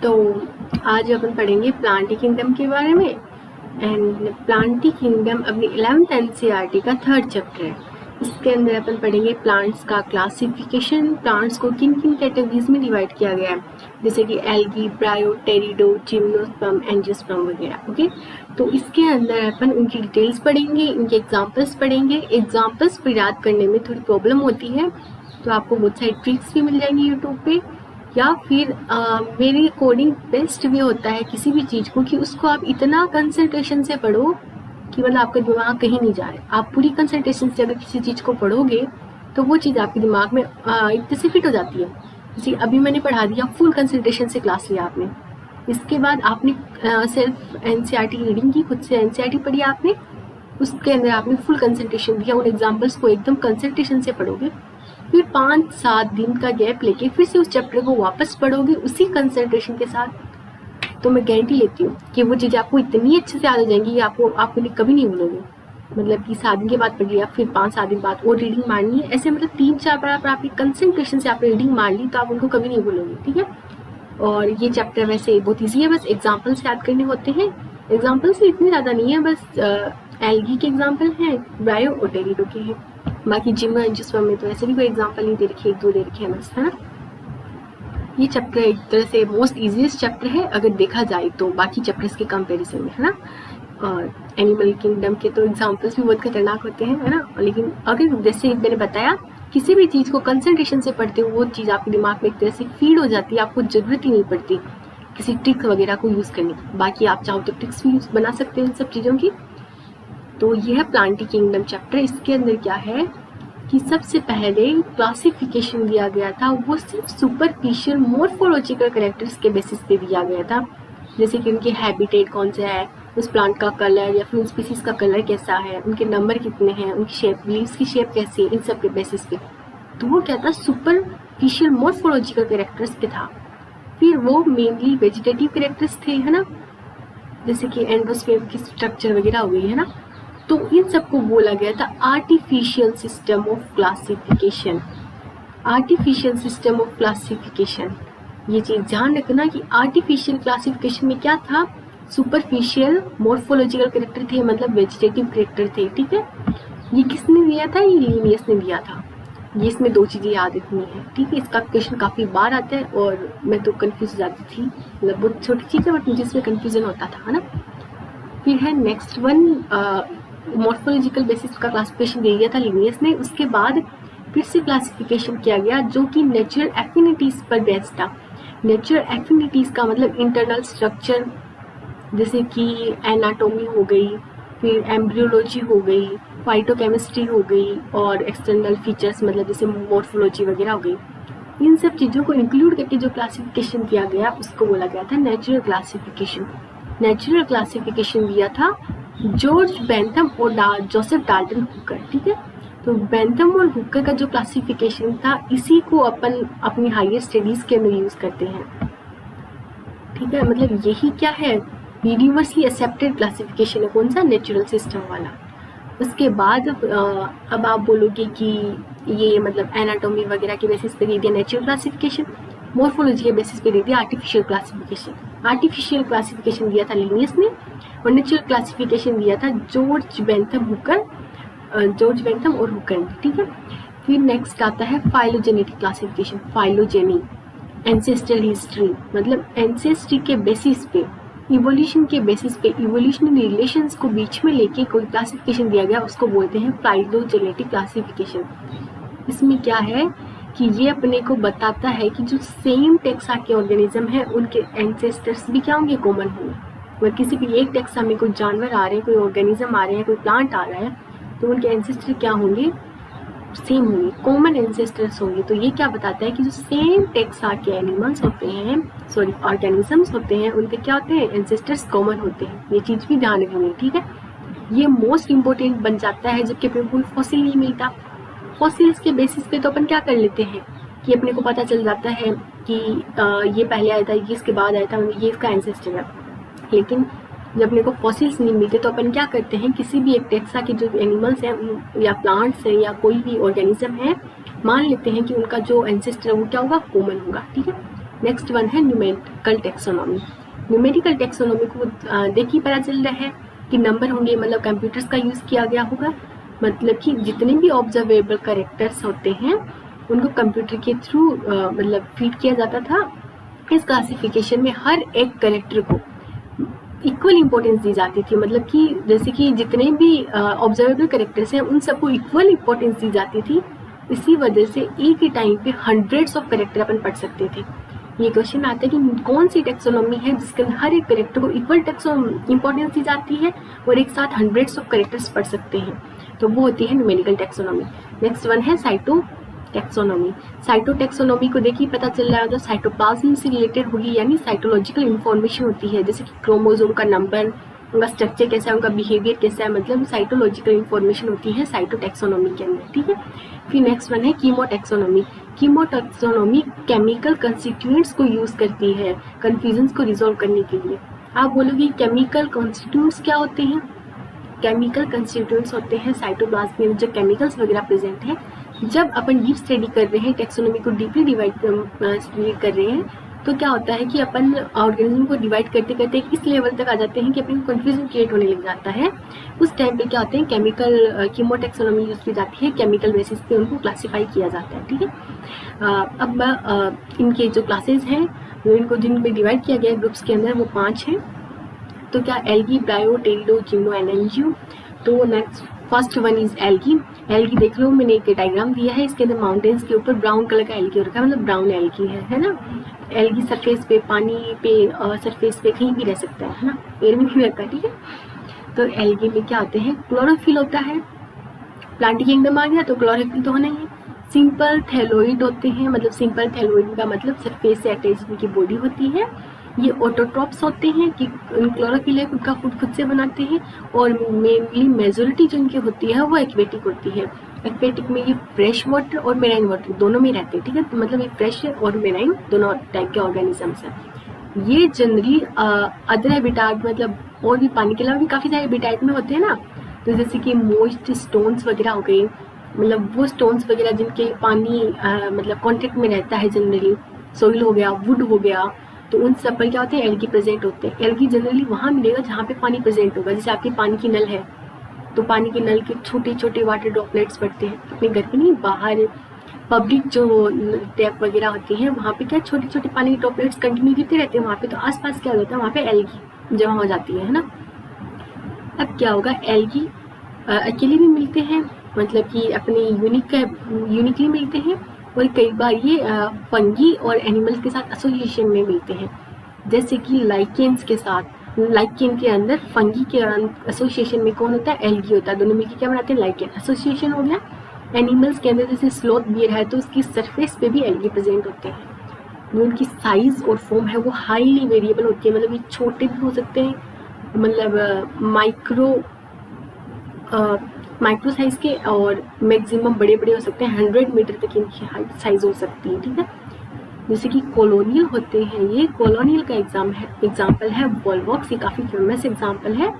तो आज अपन पढ़ेंगे प्लांट किंगडम के बारे में। एंड प्लांट किंगडम अपनी 11th एनसीईआरटी का 3rd चैप्टर है। इसके अंदर अपन पढ़ेंगे प्लांट्स का क्लासिफिकेशन, प्लांट्स को किन किन कैटेगरीज में डिवाइड किया गया है, जैसे कि एल्गी, ब्रायो, टेरिडो, जिम्नोस्पर्म, एंजियोस्पर्म वगैरह। ओके, तो इसके अंदर अपन उनकी डिटेल्स पढ़ेंगे, इनके एग्जाम्पल्स पढ़ेंगे। एग्जाम्पल्स पर याद करने में थोड़ी प्रॉब्लम होती है, तो आपको बहुत सारी ट्रिक्स भी मिल जाएंगी यूट्यूब पे, या फिर मेरे अकॉर्डिंग बेस्ट वे होता है किसी भी चीज़ को कि उसको आप इतना कंसंट्रेशन से पढ़ो कि मतलब आपका दिमाग कहीं नहीं जाए। आप पूरी कंसंट्रेशन से अगर किसी चीज़ को पढ़ोगे तो वो चीज़ आपके दिमाग में एक से फिट हो जाती है। जैसे अभी मैंने पढ़ा दिया, फुल कंसंट्रेशन से क्लास लिया आपने, इसके बाद आपने सेल्फ एनसीईआरटी रीडिंग की, खुद से एनसीईआरटी पढ़ी आपने, उसके अंदर आपने फुल कंसंट्रेशन दिया, उन एग्जाम्पल्स को एकदम कंसंट्रेशन से पढ़ोगे, फिर 5-7 दिन का गैप लेके फिर से उस चैप्टर को वापस पढ़ोगे उसी कंसंट्रेशन के साथ, तो मैं गारंटी लेती हूँ कि वो चीज़ें आपको इतनी अच्छे से याद हो जाएंगी कि आपको कभी नहीं भूलोगे। मतलब कि 7 दिन के बाद पढ़ लिया, फिर 5-7 दिन बाद और रीडिंग मारनी है, ऐसे मतलब 3-4 बार पर आपकी कंसंट्रेशन से आपने रीडिंग मार ली तो आप उनको कभी नहीं भूलोगे। ठीक है, और ये चैप्टर वैसे बहुत ईजी है, बस एग्जाम्पल्स याद करने होते हैं। एग्जाम्पल्स इतने ज़्यादा नहीं है, बस एल्गी के एग्जाम्पल हैं, ब्रायो और टेरिडो के हैं। बाकी जिम्नो एंजियोस्पर्म में तो ऐसे भी कोई एग्जाम्पल नहीं दे रखे, 1-2 दे रखे हैं बस, है ना। ये चैप्टर एक तरह से मोस्ट इजीएस्ट चैप्टर है अगर देखा जाए तो बाकी चैप्टर्स के कंपैरिजन में, है ना। और एनिमल किंगडम के तो एग्जाम्पल्स भी बहुत खतरनाक होते हैं, है ना। लेकिन अगर जैसे मैंने बताया किसी भी चीज़ को कंसंट्रेशन से पढ़ते हो वो चीज़ आपके दिमाग में एक तरह से फीड हो जाती है, आपको जरूरत ही नहीं पड़ती किसी ट्रिक वगैरह को यूज़ करने की। बाकी आप चाहो तो ट्रिक्स भी बना सकते हो इन सब चीज़ों की। तो यह है प्लांट किंगडम चैप्टर। इसके अंदर क्या है कि सबसे पहले क्लासिफिकेशन दिया गया था, वो सिर्फ सुपरफिशियल मोर्फोलॉजिकल कैरेक्टर्स के बेसिस पे दिया गया था, जैसे कि उनके हैबिटेट कौन सा है, उस प्लांट का कलर या फिर उस स्पीसीज का कलर कैसा है, उनके नंबर कितने हैं, उनकी शेप, लीव्स की शेप कैसी है, इन सब के बेसिस पे। तो वो क्या था, सुपरफिशियल मोर्फोलॉजिकल कैरेक्टर्स पे था। फिर वो मेनली वेजिटेटिव कैरेक्टर्स थे, है ना, जैसे कि एंडोस्पर्म की स्ट्रक्चर वगैरह हो गई, है ना। तो इन सबको बोला गया था artificial system of classification. Artificial system of classification, ये चीज ध्यान रखना कि आर्टिफिशियल क्लासिफिकेशन में क्या था, सुपरफिशियल मोर्फोलॉजिकल कैरेक्टर थे, मतलब वेजिटेटिव कैरेक्टर थे। ठीक है, ये किसने दिया था, ये लिनियस ने दिया था। ये इसमें 2 चीजें याद रखनी है। ठीक है, इसका क्वेश्चन काफी बार आता है और मैं तो कंफ्यूज हो जाती थी, मतलब बहुत छोटी चीज है बट मुझे इसमें कंफ्यूजन होता था, है ना। फिर है नेक्स्ट वन, मॉर्फोलॉजिकल बेसिस का क्लासिफिकेशन दे दिया था लिनियस ने। उसके बाद फिर से क्लासिफिकेशन किया गया जो कि नेचुरल एफिनिटीज पर बेस्ड था। नेचुरल एफिनिटीज का मतलब इंटरनल स्ट्रक्चर, जैसे कि एनाटोमी हो गई, फिर एम्ब्रियोलॉजी हो गई, फाइटोकेमिस्ट्री हो गई, और एक्सटर्नल फीचर्स मतलब जैसे मॉर्फोलॉजी वगैरह हो गई। इन सब चीज़ों को इंक्लूड करके जो क्लासिफिकेशन किया गया उसको बोला गया था नेचुरल क्लासिफिकेशन। नेचुरल क्लासिफिकेशन दिया था जॉर्ज बेंथम और जोसेफ डाल्टन हुकर। ठीक है, तो बेंथम और हुकर का जो क्लासिफिकेशन था इसी को अपन अपनी हायर स्टडीज के अंदर यूज करते हैं। ठीक है, मतलब यही क्या है, यूनिवर्सली एक्सेप्टेड क्लासिफिकेशन है, कौन सा, नेचुरल सिस्टम वाला। उसके बाद अब आप बोलोगे कि ये मतलब एनाटॉमी वगैरह के बेसिस पे दे दिया नेचुरल क्लासिफिकेशन, मॉर्फोलॉजी के बेसिस पे दे दिया आर्टिफिशियल क्लासिफिकेशन। आर्टिफिशियल क्लासिफिकेशन दिया था लिनियस ने और नेचुरल क्लासिफिकेशन दिया था जॉर्ज बेंथम और हुकर ने। ठीक है, फिर नेक्स्ट आता है phylogenetic classification. Phylogeny, ancestral history, मतलब एंसेस्ट्री के बेसिस पे, इवोल्यूशन के बेसिस पे, इवोल्यूशनरी रिलेशंस को बीच में लेके कोई क्लासिफिकेशन दिया गया उसको बोलते हैं फाइलोजेनेटिक क्लासिफिकेशन। इसमें क्या है कि ये अपने को बताता है कि जो सेम टेक्सा के ऑर्गेनिज्म है उनके एंसेस्टर्स भी क्या होंगे, कॉमन होंगे। अगर किसी भी एक टेक्सा में कोई जानवर आ रहे हैं, कोई ऑर्गेनिज्म आ रहे हैं, कोई प्लांट आ रहा है, तो उनके एंसेस्टर क्या होंगे, सेम होंगे, कॉमन एंसेस्टर्स होंगे। तो ये क्या बताता है कि जो सेम टेक्सा के एनिमल्स होते हैं, सॉरी ऑर्गेनिजम्स होते हैं, उनके क्या होते हैं, एंसेस्टर्स कॉमन होते हैं। ये चीज भी ध्यान रखनी। ठीक है, ये मोस्ट इंपॉर्टेंट बन जाता है जबकि अपने को फॉसिल नहीं मिलता। फॉसिल्स के बेसिस पे तो अपन क्या कर लेते हैं कि अपने को पता चल जाता है कि ये पहले आया था, ये इसके बाद आया था, ये इसका एंसेस्टर है। लेकिन जब अपने को फॉसिल्स नहीं मिलते तो अपन क्या करते हैं, किसी भी एक टेक्सा के जो एनिमल्स हैं या प्लांट्स हैं या कोई भी ऑर्गेनिज्म है, मान लेते हैं कि उनका जो एंसेस्टर है वो क्या होगा, कॉमन होगा। ठीक है, नेक्स्ट वन है न्यूमेरिकल टेक्सोनॉमी। न्यूमेरिकल टेक्सोनॉमी को देख ही पता चल रहा है कि नंबर होंगे, मतलब कंप्यूटर्स का यूज़ किया गया होगा, मतलब कि जितने भी ऑब्जर्वेबल कैरेक्टर्स होते हैं उनको कंप्यूटर के थ्रू मतलब फीड किया जाता था। इस क्लासिफिकेशन में हर एक कैरेक्टर को इक्वल इंपॉर्टेंस दी जाती थी, मतलब कि जैसे कि जितने भी ऑब्जर्वेबल कैरेक्टर्स हैं उन सबको इक्वल इंपॉर्टेंस दी जाती थी। इसी वजह से एक ही टाइम पे हंड्रेड्स ऑफ कैरेक्टर अपन पढ़ सकते थे। ये क्वेश्चन आता है कि कौन सी टेक्सोनॉमी है जिसके अंदर हर एक कैरेक्टर को इक्वल इंपॉर्टेंस दी जाती है और एक साथ हंड्रेड्स ऑफ कैरेक्टर्स पढ़ सकते हैं, तो वो होती है न्यूमेरिकल टेक्सोनॉमी। नेक्स्ट वन है साइटो टेक्सोनॉमी। साइटो टेक्सोनॉमी को देखिए पता चल रहा है मतलब साइटोप्लाज्म से रिलेटेड होगी, यानी साइटोलॉजिकल इंफॉर्मेशन होती है, जैसे कि क्रोमोसोम का नंबर, उनका स्ट्रक्चर कैसा है, उनका बिहेवियर कैसा है, मतलब साइटोलॉजिकल इंफॉर्मेशन होती है साइटो टेक्सोनॉमी के अंदर, ठीक है। फिर नेक्स्ट वन है chemo taxonomy. Chemo taxonomy chemical constituents को यूज करती है कंफ्यूजन्स को रिजॉल्व करने के लिए। आप बोलोगे केमिकल कंस्टिट्यूएंट्स क्या होते हैं? केमिकल कंस्टिट्यूएंट्स होते हैं साइटोप्लाज्म में जो केमिकल्स वगैरह प्रेजेंट है। जब अपन डीप स्टडी कर रहे हैं, टेक्सोनॉमी को डीपली डिवाइड कर रहे हैं, तो क्या होता है कि अपन ऑर्गेनिज्म को डिवाइड करते करते इस लेवल तक आ जाते हैं कि अपन कंफ्यूजन क्रिएट होने लग जाता है। उस टाइम पे क्या होते हैं, केमिकल कीमो टेक्सोनॉमी यूज की जाती है, केमिकल बेसिस पे उनको क्लासीफाई किया जाता है, ठीक है। अब इनके जो क्लासेज हैं इनको जिनमें डिवाइड किया गया है ग्रुप्स के अंदर वो 5 हैं। तो क्या algae, bryo, pterido, gymno and angio. तो next first one is algae. Algae देख लो, मैंने एक डायग्राम दिया है, इसके अंदर माउंटेन्स के ऊपर ब्राउन कलर का एल्गी हो रखा है, मतलब ब्राउन एल्गी है ना। एल्गी सरफेस पे, पानी पे, सरफेस पे कहीं भी रह सकता है ना, एयर में भी रहता है, ठीक है। तो एल्गी में क्या होते हैं, क्लोरोफिल होता है। प्लांट किंगडम आ गया तो क्लोरोफिल तो होना ही है। सिंपल थैलोइड होते हैं, मतलब सिंपल थैलोइड का मतलब सरफेस से अटैच इनकी बॉडी होती है। ये ऑटोट्रॉप्स होते हैं कि क्लोरोफिल है खुद का फूड खुद से बनाते हैं, और मेनली मेजोरिटी जो इनकी होती है वो एक्वेटिक होती है। एक्वेटिक में ये फ्रेश वाटर और मेराइन वाटर दोनों में रहते हैं, ठीक है। तो मतलब ये फ्रेश और मेराइन दोनों टाइप के ऑर्गेनिजम्स हैं। ये जनरली अदर हैबिटाट मतलब और भी पानी के अलावा भी काफ़ी सारे हैबिटाट में होते हैं ना, तो जैसे कि मोइस्ट स्टोन्स वगैरह हो गए, मतलब वो स्टोन्स वगैरह जिनके पानी मतलब कॉन्टेक्ट में रहता है, जनरली सोइल हो गया, वुड हो गया, तो उन सब पर क्या होते हैं, एल्गी प्रेजेंट होते हैं। एल्गी जनरली वहाँ मिलेगा जहाँ पे पानी प्रेजेंट होगा, जैसे आपके पानी की नल है तो पानी के नल के छोटे छोटे वाटर ड्रॉपलेट्स पड़ते हैं, अपने घर पे नहीं, बाहर पब्लिक जो टैप वगैरह होती हैं वहाँ पे क्या छोटे छोटे पानी के ड्रॉपलेट्स कंटिन्यू गिरते रहते हैं वहाँ पे, तो आसपास क्या होता है, वहाँ पे एल्गी जमा हो जाती है ना। अब क्या होगा, एल्गी अकेले भी मिलते हैं, मतलब कि अपने यूनिकली मिलते हैं, और कई बार ये फंगी और एनिमल्स के साथ एसोसिएशन में मिलते हैं, जैसे कि लाइकेन्स के साथ। लाइकेन के अंदर फंगी के एसोसिएशन में कौन होता है, एल्गी होता है, दोनों मिलकर क्या बनाते हैं, लाइकेन एसोसिएशन हो गया। एनिमल्स के अंदर जैसे स्लोथ बियर है तो उसकी सरफेस पे भी एल्गी प्रेजेंट होते हैं। जो उनकी साइज और फॉर्म है वो हाईली वेरिएबल होती है, मतलब ये छोटे भी हो सकते हैं, मतलब माइक्रो साइज के, और मैक्सिमम बड़े बड़े हो सकते हैं, 100 मीटर तक इनकी हाइट साइज हो सकती है, ठीक है। जैसे कि कॉलोनियल होते हैं, ये कॉलोनियल का एग्जाम्पल है वॉल्वॉक्स, ये काफ़ी फेमस एग्जाम्पल है।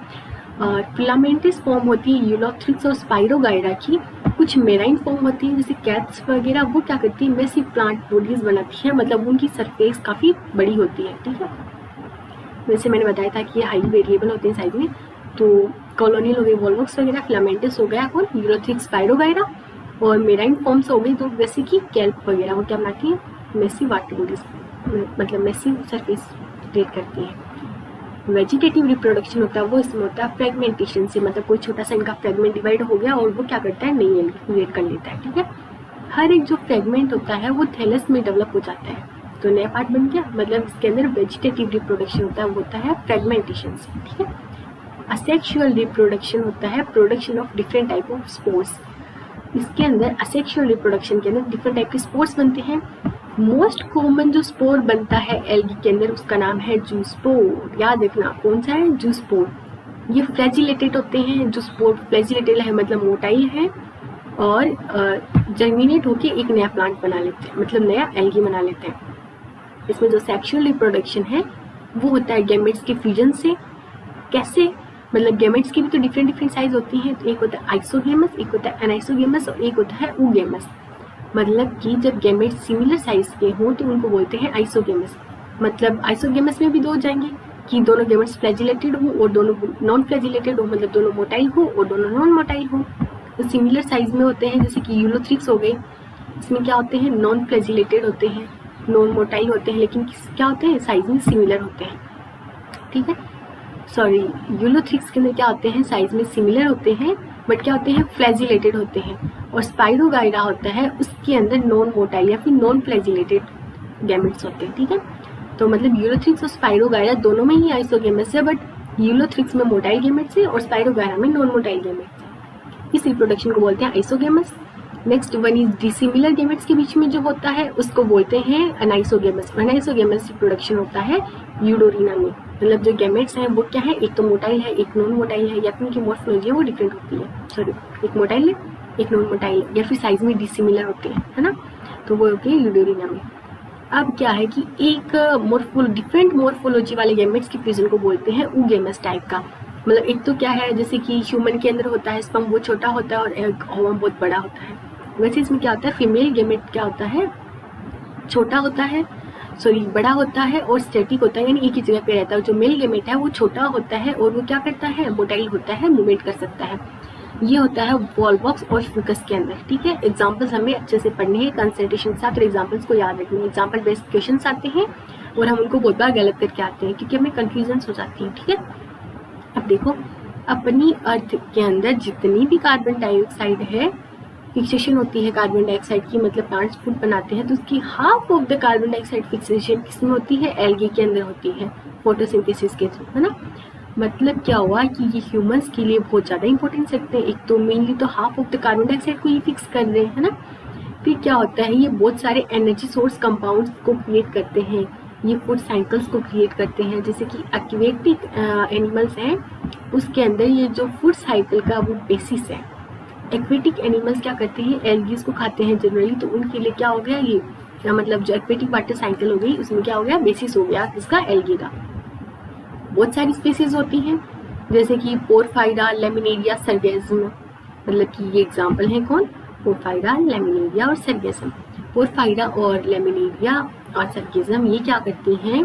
फिलामेंटस फॉर्म होती है यूलोथ्रिक्स और स्पाइरोगाइरा की। कुछ मेराइन फॉर्म होती है जैसे कैट्स वगैरह, वो क्या करती है, मैसिव प्लांट बॉडीज बनाती है, मतलब उनकी सरफेस काफ़ी बड़ी होती है, ठीक है। वैसे मैंने बताया था कि ये हाईली वेरिएबल होते हैं साइज में। तो कॉलोनियल हो गए वॉल्वॉक्स वगैरह, फिलामेंटस हो गया और यूलोथ्रिक्स स्पाइरोगाइरा, और मेराइन फॉर्म्स हो गई तो जैसे कि कैल्प वगैरह, वो क्या बनाती है, मेसी वाटर बॉडीज, मतलब मेसी सरफेस क्रिएट करती है। वेजिटेटिव रिप्रोडक्शन होता है वो इसमें होता है फ्रेगमेंटेशन से, मतलब कोई छोटा सा इनका फ्रेगमेंट डिवाइड हो गया और वो क्या करता है, नई एल्गी क्रिएट कर लेता है, ठीक है। हर एक जो फ्रेगमेंट होता है वो थैलस में डेवलप हो जाता है, तो नया पार्ट बन गया, मतलब इसके अंदर वेजिटेटिव रिप्रोडक्शन होता है, वो होता है फ्रेगमेंटेशन से, ठीक है। असेक्सुअल रिप्रोडक्शन होता है production of different type of spores. इसके अंदर असेक्सुअल रिप्रोडक्शन के अंदर डिफरेंट टाइप के स्पोर्स बनते हैं। मोस्ट कॉमन जो स्पोर बनता है एल्गी के अंदर उसका नाम है जूस्पोर। याद रखना कौन सा है, जूस्पोर। ये फ्लैजिलेटेड होते हैं, जो स्पोर फ्लैजिलेटेड है मतलब मोटाइल है, और जर्मिनेट होके एक नया प्लांट बना लेते हैं, मतलब नया एल्गी बना लेते हैं। इसमें जो सेक्सुअल रिप्रोडक्शन है वो होता है गैमेट्स के फ्यूजन से। कैसे, मतलब गैमेट्स की भी तो डिफरेंट साइज होती हैं, तो एक होता है आइसोगेमस, एक होता है एनाइसोगेमस और एक होता है ऊगेमस। मतलब कि जब गैमेट्स सिमिलर साइज के हों तो उनको बोलते हैं आइसोगेमस। मतलब आइसोगेमस में भी दो हो जाएंगे कि दोनों गैमेट्स फ्लैजिलेटेड हो और दोनों नॉन फ्लैजिलेटेड हो, मतलब दोनों मोटाइल हो और दोनों नॉन मोटाइल हो। तो सिमिलर साइज में होते हैं, जैसे कि यूलोथ्रिक्स हो गए, इसमें क्या होते हैं, नॉन फ्लैजिलेटेड होते हैं, नॉन मोटाइल होते हैं, लेकिन क्या होते हैं, साइज में सिमिलर होते हैं। ठीक है, सॉरी, यूलोथ्रिक्स के अंदर क्या होते हैं, साइज में सिमिलर होते हैं बट क्या होते हैं, फ्लैजिलेटेड होते हैं। और स्पाइरोगाइरा होता है, उसके अंदर नॉन मोटाइल या फिर नॉन फ्लैजिलेटेड गैमेट्स होते हैं। ठीक है, तो मतलब यूलोथ्रिक्स और स्पाइरोगाइरा दोनों में ही आइसोगेमस है, बट यूलोथ्रिक्स में मोटाइल गैमेट्स है और स्पाइरोगाइरा में नॉन मोटाइल गैमेट्स है। इस रिप्रोडक्शन को बोलते हैं isogamous. Next one is dissimilar gametes के बीच में जो होता है उसको बोलते हैं अनाइसोगेमस। अनाइसोगेमस रिप्रोडक्शन होता है यूडोरिना में। मतलब जो गैमेट्स हैं वो क्या है, एक तो मोटाइल है, एक नॉन मोटाइल है, या फिर उनकी मॉर्फोलॉजी है वो डिफरेंट होती है। सॉरी, एक मोटाइल है, एक नॉन मोटाइल है, या फिर साइज में डिसिमिलर होते हैं, है ना, तो वो होती है यूडोरिना में। अब क्या है कि एक डिफरेंट मॉर्फोलॉजी वाले गैमेट्स की फ्यूजन को बोलते हैं ऊगेमस टाइप का। मतलब एक तो क्या है, जैसे कि ह्यूमन के अंदर होता है स्पर्म, वो छोटा होता है और एग ओवम बहुत बड़ा होता है। वैसे इसमें क्या होता है, फीमेल गैमेट क्या होता है, छोटा होता है, सॉरी बड़ा होता है और स्टैटिक होता है, यानी एक ही जगह पे रहता है। जो मेल गैमेट है वो छोटा होता है और वो क्या करता है, मोटाइल होता है, मूवमेंट कर सकता है। ये होता है वॉलबॉक्स और फिकस के अंदर। ठीक है, एग्जांपल्स हमें अच्छे से पढ़ने हैं कंसंट्रेशन के साथ और एग्जांपल्स को याद रखना है। एग्जांपल बेस्ड क्वेश्चंस आते हैं और हम उनको बहुत बार गलत करके आते हैं क्योंकि हमें कंफ्यूजन हो जाती है। ठीक है, अब देखो, अपनी अर्थ के अंदर जितनी भी कार्बन डाइऑक्साइड है, फिक्सेशन होती है कार्बन डाइऑक्साइड की, मतलब प्लांट्स फूड बनाते हैं तो उसकी half of the carbon dioxide fixation किसमें होती है, एल्गी के अंदर होती है, फोटोसिंथेसिस के थ्रू, है ना। मतलब क्या हुआ कि ये ह्यूमंस के लिए बहुत ज़्यादा इंपॉर्टेंस रखते हैं। एक तो मेनली तो half of the carbon dioxide को ये फिक्स कर रहे हैं, है ना। फिर क्या होता है, ये बहुत सारे एनर्जी सोर्स कंपाउंड्स को क्रिएट करते हैं, ये फूड साइकिल्स को क्रिएट करते हैं। जैसे कि एक्वेटिक एनिमल्स हैं उसके अंदर ये जो फूड साइकिल का वो बेसिस है। एक्वेटिक एनिमल्स क्या करते हैं, एल्गीज को खाते हैं जनरली, तो उनके लिए क्या हो गया ये, मतलब जो एक्वेटिक वाटर साइकिल हो गई उसमें क्या हो गया, बेसिस हो गया इसका एल्गी का। बहुत सारी स्पीसीज होती हैं जैसे कि पोरफाइरा, लेमिनेरिया, सर्गेज्म, मतलब कि ये एग्जाम्पल है कौन, पोरफाइरा, लेमिनेरिया और सर्गेज्म। पोरफाइरा और लेमिनेरिया और सर्गेज्म ये क्या करती हैं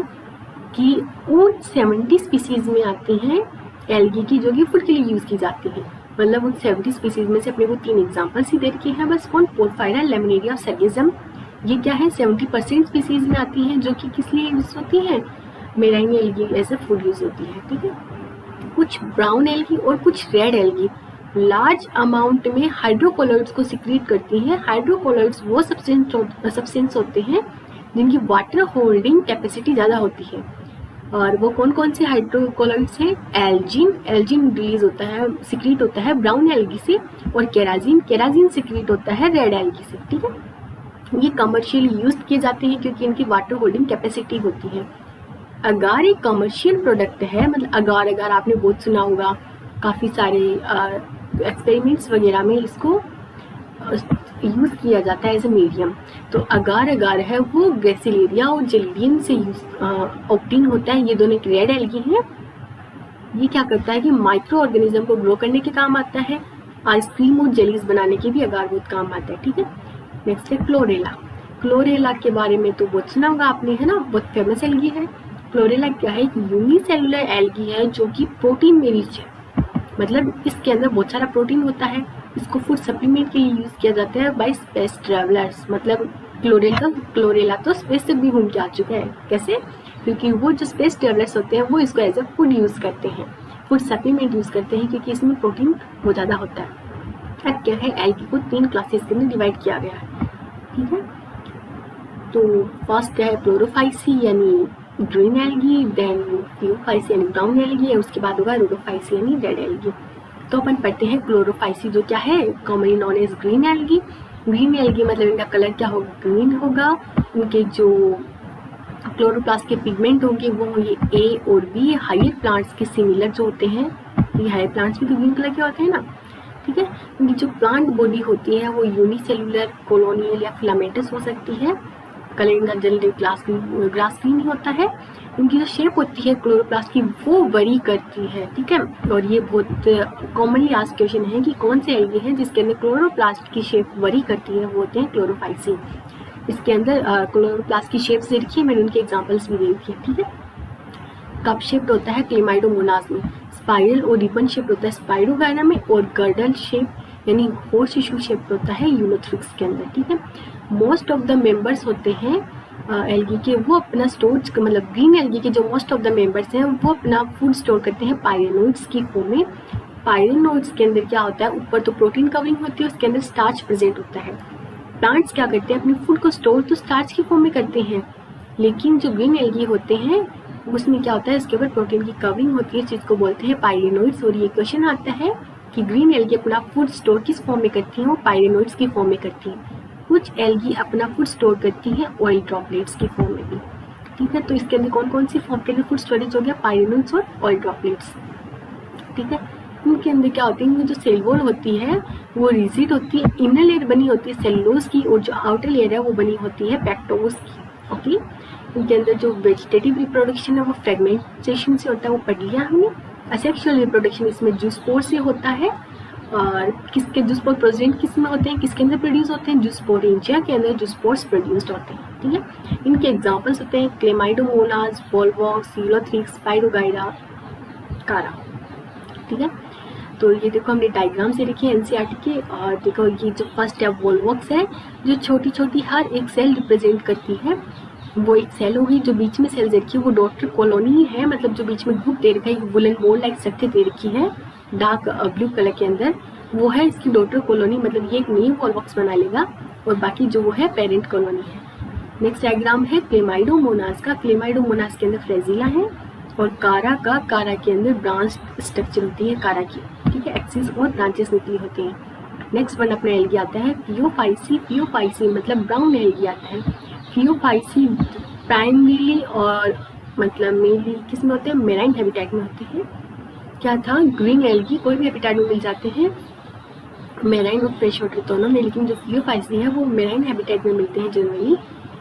कि वो 70 स्पीसीज में आती हैं एल्गी की, जो कि फूड के लिए यूज की जाती है। मतलब उन 70 स्पीसीज में से अपने को 3 एग्जाम्पल्स ही दे रखे हैं बस, कौन, पोरफाइरा, लेमिनेरिया और सर्गेज्म। ये क्या है, 70% स्पीसीज में आती हैं जो कि किस लिए यूज होती हैं, marine algae as a food use होती है। ठीक है, कुछ ब्राउन एल्गी और कुछ रेड एल्गी लार्ज अमाउंट में हाइड्रोकोलोइड्स को सिक्रीट करती हैं। हाइड्रोकोलोइड्स वो सब्सटेंस होते हैं जिनकी वाटर होल्डिंग कैपेसिटी ज़्यादा होती है। और वो कौन कौन से हाइड्रोकोलोइड्स हैं, एल्जिन, एल्जिन रिलीज होता है, सिक्रीट होता है ब्राउन एल्गी से, और केराजिन, केराजिन सिक्रीट होता है रेड एल्गी से। ठीक है, ये कमर्शियली यूज किए जाते हैं क्योंकि इनकी वाटर होल्डिंग कैपेसिटी होती है। अगार एक कमर्शियल प्रोडक्ट है, मतलब अगार आपने बहुत सुना होगा, काफ़ी सारे एक्सपेरिमेंट्स वगैरह में इसको यूज़ किया जाता है एज ए मीडियम। तो अगार है वो ग्रेसिलेरिया और जेलिडियम से ऑब्टेन होता है। ये दोनों एक रेड एल्गी हैं। ये क्या करता है कि माइक्रो ऑर्गेनिज्म को ग्रो करने के काम आता है, आइसक्रीम और जेलीज बनाने के भी अगार बहुत काम आता है। ठीक है, नेक्स्ट है क्लोरेला। क्लोरेला के बारे में तो बहुत सुना होगा आपने, है ना, बहुत फेमस एल्गी है। क्लोरेला क्या है, एक यूनिसेलुलर एल्गी है जो कि प्रोटीन में रिच है। मतलब इसके अंदर बहुत सारा प्रोटीन होता है। इसको फूड सप्लीमेंट के लिए यूज किया जाता है बाय स्पेस ट्रेवलर्स। मतलब क्लोरेला तो स्पेस तक भी घूम के आ चुका है। कैसे, क्योंकि वो जो स्पेस ट्रेवलर्स होते हैं वो इसको एज ए फूड यूज करते हैं, फूड सप्लीमेंट यूज करते हैं क्योंकि इसमें प्रोटीन बहुत ज़्यादा होता है। अब क्या है, एल्गी को 3 क्लासेस के अंदर डिवाइड किया गया है। ठीक है, तो फर्स्ट है प्लोरोफाइसी यानी ग्रीन एल्गी, देन थियोफाइसी यानी ब्राउन एल्गी, और उसके बाद होगा रोडोफाइसी यानी रेड एल्गी। तो अपन पढ़ते हैं क्लोरोफाइसी, जो क्या है, commonly known as green algae. Green algae मतलब इनका कलर क्या होगा, ग्रीन होगा। इनके जो क्लोरोप्लास्ट के पिगमेंट होंगे वो ये ए और बी हायर प्लांट्स के सिमिलर जो होते हैं। ये हायर प्लांट्स भी तो ग्रीन कलर के होते हैं ना। ठीक है, इनकी जो प्लांट बॉडी होती है वो यूनिसेलुलर, कॉलोनियल या फिलामेंटस हो सकती है। कलर इनका जल्दी ग्लास ग्रीन होता है। इनकी जो शेप होती है क्लोरोप्लास्ट की वो वरी करती है, ठीक है। और ये बहुत कॉमनली आस्क्ड क्वेश्चन है कि कौन से एल्गी हैं जिसके अंदर क्लोरोप्लास्ट की शेप वरी करती है, वो होते हैं क्लोरोफाइसीन। इसके अंदर क्लोरोप्लास्ट की शेप से देखिए, मैंने उनके एग्जाम्पल्स भी दे दिए, ठीक है। कप शेप्ड होता है क्लेमाइडोमोनास में, स्पाइरल और रिबन शेप्ड होता है स्पाइरोगायना में, और गर्डल शेप यानी होर्स टिश्यू शेप्ड होता है यूलोथ्रिक्स के अंदर, ठीक है। मोस्ट ऑफ द मेंबर्स होते हैं एल्गी के, वो अपना स्टोर मतलब ग्रीन एल्गी के जो मोस्ट ऑफ द मेंबर्स हैं वो अपना फूड स्टोर करते हैं पायरेनोइड्स की फॉर्म में। पायरेनोइड्स के अंदर क्या होता है, ऊपर तो प्रोटीन कवरिंग होती है, उसके अंदर स्टार्च प्रेजेंट होता है। प्लांट्स क्या करते हैं, अपने फूड को स्टोर तो स्टार्च की फॉर्म में करते हैं, लेकिन जो ग्रीन एल्गी होते हैं उसमें क्या होता है, इसके ऊपर प्रोटीन की कवरिंग होती है, इस चीज को बोलते हैं पायरेनोइड्स। और ये क्वेश्चन आता है कि ग्रीन एल्गी अपना फूड स्टोर किस फॉर्म में करती है, वो पायरेनोइड्स की फॉर्म में करती है। कुछ एल्गी अपना फूड स्टोर करती है ऑयल ड्रॉपलेट्स की फॉर्म में भी, ठीक है। तो इसके अंदर कौन कौन सी फॉर्म के अंदर फूड स्टोरेज हो गया, पायरेनोइड्स और ऑयल ड्रॉपलेट्स, ठीक है। इनके अंदर क्या होती है, इनमें जो सेल वॉल होती है वो रिजिड होती है, इनर लेयर बनी होती है सेलुलोज की, और जो आउटर लेयर है वो बनी होती है पेक्टोज की, ओके। इनके अंदर जो वेजिटेटिव रिप्रोडक्शन है वो फ्रेगमेंटेशन से होता है, वो पढ़ लिया हमने। असेक्सुअल रिप्रोडक्शन इसमें जूस्पोर से होता है, और किसके जूस्पोर प्रेजेंट किस में होते हैं, किसके अंदर प्रोड्यूस होते हैं, जूस्पोरेंजिया के अंदर जूस्पोर्स प्रोड्यूस्ड होते हैं, ठीक है। इनके एग्जांपल्स होते हैं क्लेमाइडोमोनास, वॉलवॉक्स, यूलोथ्रिक्स, स्पाइरोगाइरा, कारा, ठीक है। तो ये देखो हमने डायग्राम से लिखे एनसीईआरटी के, और देखो ये जो फर्स्ट है वॉलवॉक्स है, जो छोटी छोटी हर एक सेल रिप्रेजेंट करती है, वो एक सेल होगी। जो बीच में सेल देखी है वो डॉटर कॉलोनी है, मतलब जो बीच में ग्रुप दे रखा है, वुलन बॉल लाइक स्ट्रक्चर दे रखी है डार्क ब्लू कलर के अंदर, वो है इसकी डॉटर कॉलोनी, मतलब ये एक न्यू वॉलवॉक्स बना लेगा, और बाकी जो वो है पेरेंट कॉलोनी है। नेक्स्ट डायग्राम है क्लेमाइडोमोनास का, क्लेमाइडोमोनास के अंदर फ्रेजिला है, और कारा के अंदर ब्रांच स्ट्रक्चर होती है कारा की, ठीक है, एक्सिस और ब्रांचेस निकली होती हैं। नेक्स्ट वन अपना एल्गी आता है फियोफाइसी, फियोफाइसी मतलब ब्राउन एल्गी आता है। फियोफाइसी प्राइमरीली और मतलब मेनली किस में होते हैं, मेराइन हैबिटेट में होते हैं। क्या था, ग्रीन एल्गी कोई भी हैबिटेट में मिल जाते हैं, मेराइन और फ्रेश वाटर दोनों में, लेकिन जो फियोफाइसी है वो मेराइन हैबिटेट में मिलते हैं जनरली।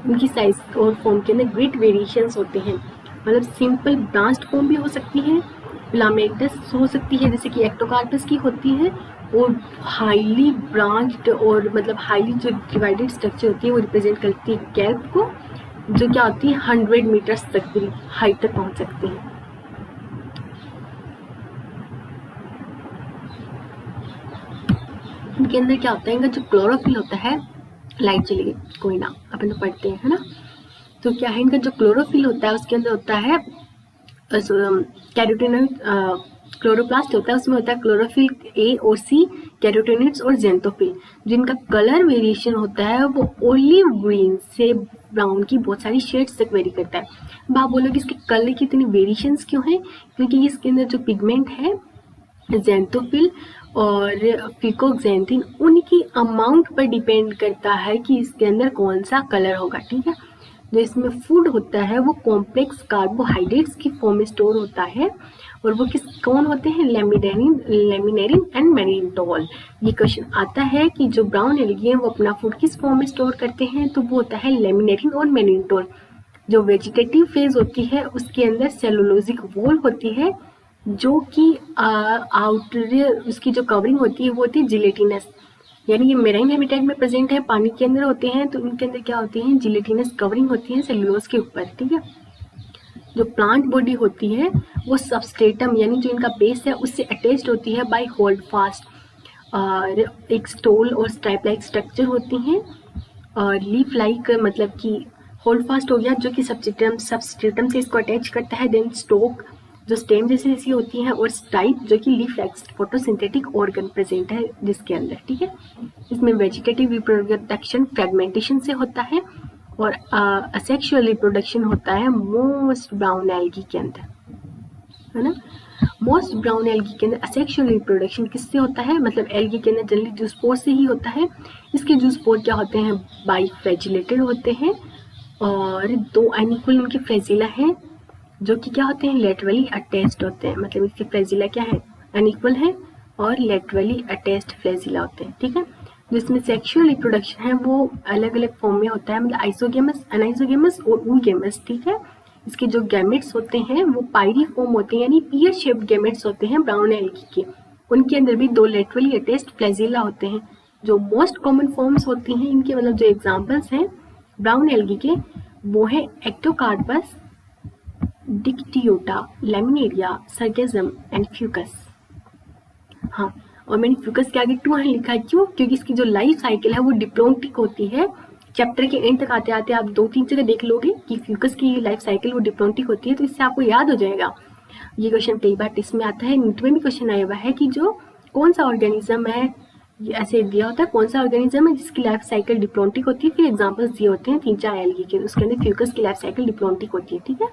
इनकी साइज और फॉर्म के अंदर ग्रेट वेरिएशंस होते हैं, मतलब सिंपल ब्रांच्ड फॉर्म भी हो सकती है, फिलामेंटस हो सकती है जैसे कि एक्टोकार्पस की होती है, और हाईली ब्रांच्ड और मतलब हाईली जो डिवाइडेड स्ट्रक्चर होती है वो रिप्रेजेंट करती है कैल्प को, जो क्या होती है 100 मीटर्स तक की हाइट तक पहुंच सकती है। इनके अंदर क्या होता है, इनका जो क्लोरोफिल होता है, लाइट चली गई कोई ना, अपन तो पढ़ते हैं, है ना। तो क्या है, इनका जो क्लोरोफिल होता है उसके अंदर होता है कैरोटीनॉइड, क्लोरोप्लास्ट होता है, उसमें होता है क्लोरोफिल ए और सी, कैरोटीनॉइड्स और जेंथोफिल। जिनका कलर वेरिएशन होता है वो ओलिव ग्रीन से ब्राउन की बहुत सारी शेड्स तक वेरी करता है। अब आप बोलोगे इसके कलर की इतनी वेरिएशंस क्यों है, क्योंकि इसके अंदर जो पिगमेंट है जेंथोफिल और फिकोक्सेंथिन, उनकी अमाउंट पर डिपेंड करता है कि इसके अंदर कौन सा कलर होगा, ठीक है। जो इसमें फूड होता है वो कॉम्प्लेक्स कार्बोहाइड्रेट्स की फॉर्म में स्टोर होता है, और वो कौन होते हैं, लेमिनेरिन एंड मैनिटोल। ये क्वेश्चन आता है कि जो ब्राउन एल्गी है वो अपना फूड किस फॉर्म में स्टोर करते हैं, तो वो होता है लेमिनेरिन और मैनिटोल। जो वेजिटेटिव फेज होती है उसके अंदर सेलुलोजिक वॉल होती है, जो कि आउटर उसकी जो कवरिंग होती है वो होती है जिलेटिनस, यानी ये मेराइन हैबिटेट में प्रेजेंट है, पानी के अंदर होते हैं, तो इनके अंदर क्या होती है, जिलेटिनस कवरिंग होती है सेलुलोज के ऊपर, ठीक है। जो प्लांट बॉडी होती है वो सबस्ट्रेटम यानी जो इनका बेस है उससे अटैच्ड होती है बाय होल्ड फास्ट, और एक स्टोल और स्ट्राइप लाइक स्ट्रक्चर होती हैं, और लीफ लाइक मतलब कि होल्ड फास्ट हो गया जो कि सबस्ट्रेटम से इसको अटैच करता है, देन स्टोक जो स्टेम जैसी होती है, और स्टाइप जो कि leaf like photosynthetic organ present है जिसके अंदर, ठीक है। इसमें वेजिटेटिव रिप्रोडक्शन फ्रेगमेंटेशन से होता है, और असेक्सुअल रिप्रोडक्शन होता है मोस्ट ब्राउन एल्गी के अंदर, है ना। मोस्ट ब्राउन एल्गी के अंदर असेक्सुअल रिप्रोडक्शन किससे होता है, मतलब एल्गी के अंदर जनरली जूस्पोर से ही होता है। इसके जूस्पोर क्या होते हैं, बाइफ्लैजिलेटेड होते हैं, और दो अनइक्वल उनके फ्लैजिला हैं जो कि क्या होते हैं, लेटरली अटैच्ड होते हैं, मतलब इसके फ्लैजिला क्या है, अनइक्वल है और लेटरली अटैच्ड फ्लैजिला होते हैं, ठीक है। जिसमें सेक्सुअल रिप्रोडक्शन है वो अलग अलग फॉर्म में होता है, मतलब आइसोगेमस, अनाइसोगेमस और ऊगेमस, ठीक है। इसके जो गैमेट्स होते हैं वो पायरिफॉर्म होते हैं, यानी पीयर शेप्ड गैमेट्स होते हैं ब्राउन एल्गी के। उनके अंदर भी 2 लेटरली अटैच्ड फ्लैजिला होते हैं। जो मोस्ट कॉमन फॉर्म्स होती हैं इनके, मतलब जो एग्जांपल्स हैं ब्राउन एल्गी के, वो है ectocarpus, dictyota, laminaria, sargassum and fucus. हाँ, और मैंने फ्यूकस के आगे 2 लिखा है, क्यों? क्योंकि इसकी जो लाइफ साइकिल है वो डिप्लोटिक होती है। चैप्टर के एंड तक आते आते आप 2-3 जगह देख लोगे कि फ्यूकस की लाइफ साइकिल वो डिप्लोटिक होती है, तो इससे आपको याद हो जाएगा। ये क्वेश्चन कई बार टेस्ट में आता है, नीट में भी क्वेश्चन आया हुआ है कि जो कौन सा ऑर्गेनिज्म है, ऐसे दिया होता है कौन सा ऑर्गेनिज्म है जिसकी लाइफ साइकिल डिप्लोटिक होती है, फिर एग्जाम्पल्स दिए होते हैं 3-4 एल्गी के, उसके अंदर फ्यूकस की लाइफ साइकिल डिप्लोटिक होती है, ठीक है।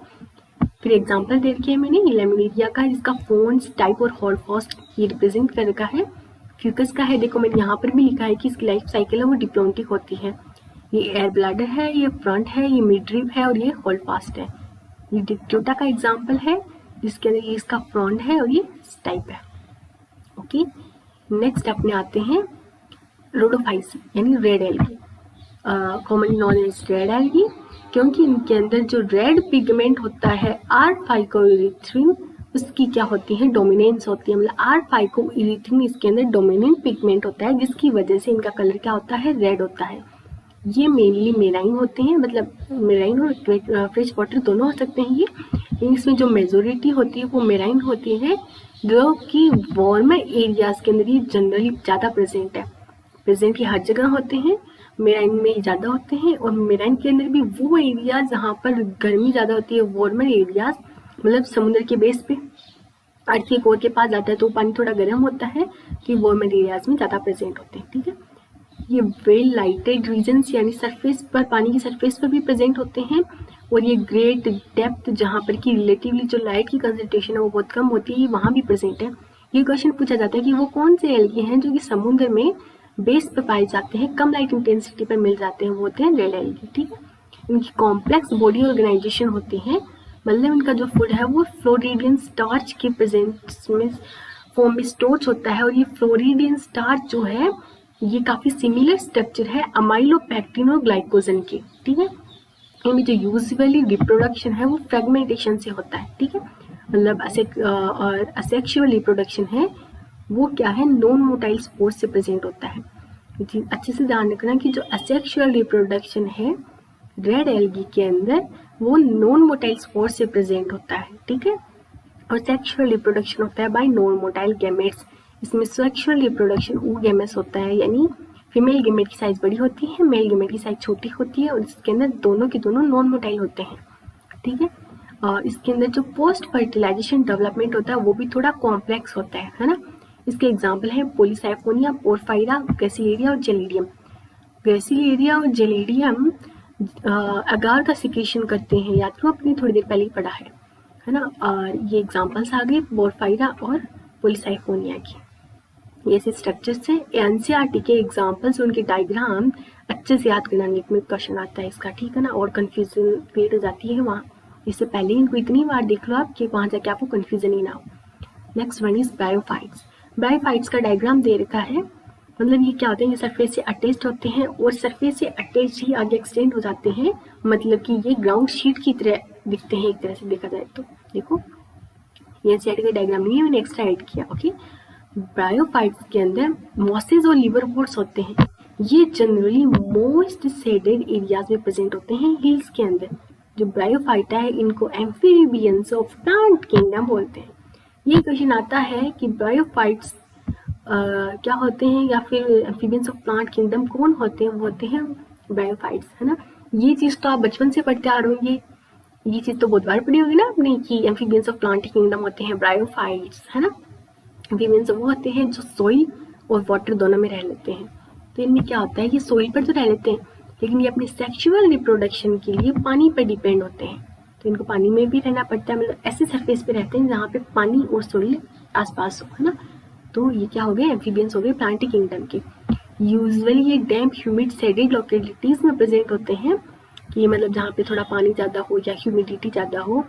फिर एग्जाम्पल दे रखे है मैंने लैमिनेरिया का, जिसका फोन्स, टाइप और हॉलफॉस्ट ये रिप्रेजेंट कर रखा है। फ्यूकस का है, देखो मैंने यहाँ पर भी लिखा है कि इसकी लाइफ साइकिल है वो डिप्लोटिक होती है। ये एयर ब्लैडर है, ये फ्रंट है, ये मिडरिब है और ये हॉलफास्ट है। ये डिक्टोटा का एग्जाम्पल है जिसके अंदर ये इसका फ्रंट है और ये स्टाइप है। ओके, नेक्स्ट अपने आते हैं रोडोफाइट्स यानी red algae, commonly known as red algae, क्योंकि इनके अंदर जो रेड पिगमेंट होता है R-फाइकोइरिथ्रिन, उसकी क्या होती है, डोमिनेंस होती है, मतलब R-फाइकोइरिथ्रिन इसके अंदर डोमिनेंट पिगमेंट होता है, जिसकी वजह से इनका कलर क्या होता है, रेड होता है। ये मेनली मेराइन होते हैं, मतलब मेराइन और फ्रेश वाटर दोनों हो सकते हैं ये, लेकिन इसमें जो मेजोरिटी होती है वो मेराइन होती है, जो कि वार्मर एरियाज के अंदर ये जनरली ज़्यादा प्रेजेंट है। प्रेजेंट ये हर जगह होते हैं, मेराइन में ज़्यादा होते हैं, और मेराइन के अंदर भी वो एरिया जहाँ पर गर्मी ज़्यादा होती है, वार्मर एरियाज, मतलब समुद्र के बेस पे अर्थ के कोर के पास जाता है तो पानी थोड़ा गर्म होता है, कि वार्मर एरियाज में ज़्यादा प्रेजेंट होते हैं, ठीक है। ये वेल लाइटेड रीजन्स यानी सरफेस पर, पानी की सरफेस पर भी प्रेजेंट होते हैं, और ये ग्रेट डेप्थ जहाँ पर कि रिलेटिवली जो लाइट की कंसंट्रेशन है वो बहुत कम होती है, वहाँ भी प्रेजेंट है। ये क्वेश्चन पूछा जाता है कि वो कौन से एल्गी हैं जो कि समुद्र में बेस पर पाए जाते हैं, कम लाइट इंटेंसिटी पर मिल जाते हैं, वो होते हैं रेड एल्गी, ठीक है। इनकी कॉम्प्लेक्स बॉडी ऑर्गेनाइजेशन होती है, मतलब इनका जो फूड है वो फ्लोरिडियन स्टार्च के प्रेजेंस में फॉर्म में स्टोर्स होता है, और ये फ्लोरिडियन स्टार्च जो है ये काफ़ी सिमिलर स्ट्रक्चर है अमाइलोपेक्टिन और ग्लाइकोजन के, ठीक है। इनमें जो यूजुअली रिप्रोडक्शन है वो फ्रेगमेंटेशन से होता है, ठीक है, मतलब और असेक्सुअल रिप्रोडक्शन है वो क्या है, नॉन मोटाइल स्पोर्स से प्रेजेंट होता है। अच्छे से ध्यान रखना कि जो असेक्सुअल रिप्रोडक्शन है रेड एल्गी के अंदर वो नॉन मोटाइल स्पोर्स से प्रेजेंट होता है, ठीक है, और सेक्सुअल रिप्रोडक्शन होता है बाय नॉन मोटाइल गैमेट्स। इसमें सेक्सुअल रिप्रोडक्शन ऊगेमस होता है, यानी फीमेल गैमेट की साइज बड़ी होती है, मेल गैमेट की साइज छोटी होती है, और इसके अंदर दोनों के दोनों नॉन मोटाइल होते हैं, ठीक है। और इसके अंदर जो पोस्ट फर्टिलाइजेशन डेवलपमेंट होता है वो भी थोड़ा कॉम्प्लेक्स होता है ना। इसके एग्जाम्पल है पोलीसाइफोनिया, पोरफायरा, ग्रेसिलेरिया और जेलिडियम। ग्रेसिलेरिया और जेलिडियम अगार का सिक्रेशन करते हैं, याद करो अपनी थोड़ी देर पहले ही पढ़ा है ना। और ये एग्जाम्पल्स आ गए पोरफायरा और पोलीसाइफोनिया की। ये ऐसे स्ट्रक्चर्स हैं, एनसीईआरटी के एग्जाम्पल्स, उनके डायग्राम अच्छे से याद करना, नीट में क्वेश्चन आता है इसका, ठीक है ना, और कन्फ्यूजन क्रिएट हो जाती है वहाँ। इससे पहले इनको इतनी बार देख लो आप कि वहाँ जाके आपको कन्फ्यूजन ही ना हो। Next one is bryophytes. Bryophytes का डायग्राम दे रखा है, मतलब ये क्या होते हैं, ये सरफेस से अटैच्ड होते हैं और सरफेस से अटैच्ड ही आगे एक्सटेंड हो जाते हैं, मतलब कि ये ग्राउंड शीट की तरह दिखते हैं एक तरह से देखा जाए तो। देखो ये एनसीईआरटी का डायग्राम नहीं है, मैंने एक्स्ट्रा ऐड किया, ओके। ब्रायोफाइट्स के अंदर मॉसेज और लिवरवुड्स होते हैं, ये जनरली मोस्ट शेडेड एरियाज में प्रेजेंट होते हैं, हिल्स के अंदर। जो ब्रायोफाइटा है इनको एम्फीबियंस ऑफ प्लांट किंगडम बोलते हैं। ये क्वेश्चन आता है कि ब्रायोफाइट्स क्या होते हैं, या फिर एम्फीबियंस ऑफ प्लांट किंगडम कौन होते हैं, वो होते हैं ब्रायोफाइट्स, है ना। ये चीज़ तो आप बचपन से पढ़ते आ रहे होंगे, ये चीज़ तो बहुत बार पढ़ी होगी ना आपने कि एम्फीबियंस ऑफ प्लांट किंगडम होते हैं ब्रायोफाइट्स, है ना। एम्फीबियंस वो होते हैं जो सोइल और वाटर दोनों में रह लेते हैं। तो इनमें क्या होता है कि सोइल पर तो रह लेते हैं, लेकिन ये अपने सेक्सुअल रिप्रोडक्शन के लिए पानी पर डिपेंड होते हैं, तो इनको पानी में भी रहना पड़ता है, मतलब ऐसे सरफेस पे रहते हैं जहाँ पे पानी और सोइल आसपास हो, है ना। तो ये क्या हो गए, एम्फीबियंस हो गए प्लांट किंगडम के। यूजुअली ये डैम्प ह्यूमिड शेडेड लोकेलिटीज में प्रेजेंट होते हैं, कि मतलब जहाँ पे थोड़ा पानी ज़्यादा हो या ह्यूमिडिटी ज़्यादा हो,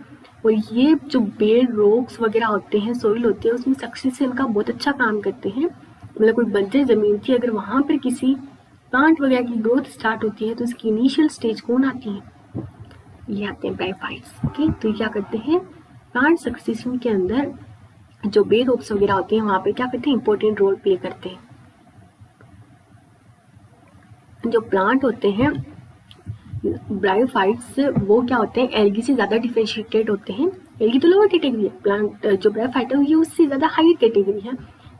और ये जो बेड रॉक्स वगैरह होते हैं, सोइल होते हैं, उसमें सक्सेस से इनका बहुत अच्छा काम करते हैं, मतलब कोई बंजर जमीन थी, अगर वहां पर किसी प्लांट वगैरह की ग्रोथ स्टार्ट होती है तो उसकी इनिशियल स्टेज कौन आती है? ये आते हैं ब्रायोफाइट्स। ओके, तो ये क्या करते हैं, प्लांट सक्सेशन के अंदर जो बेरोप्स वगैरह होते हैं वहां पे क्या करते हैं, इंपॉर्टेंट रोल प्ले करते हैं। जो प्लांट होते हैं ब्रायोफाइट्स, वो क्या होते हैं, एल्गी से ज्यादा डिफरेंशिएटेड होते हैं। एल्गी तो लोअर कैटेगरी है, प्लांट जो ब्रायोफाइट है ये उससे ज्यादा हायर कैटेगरी है।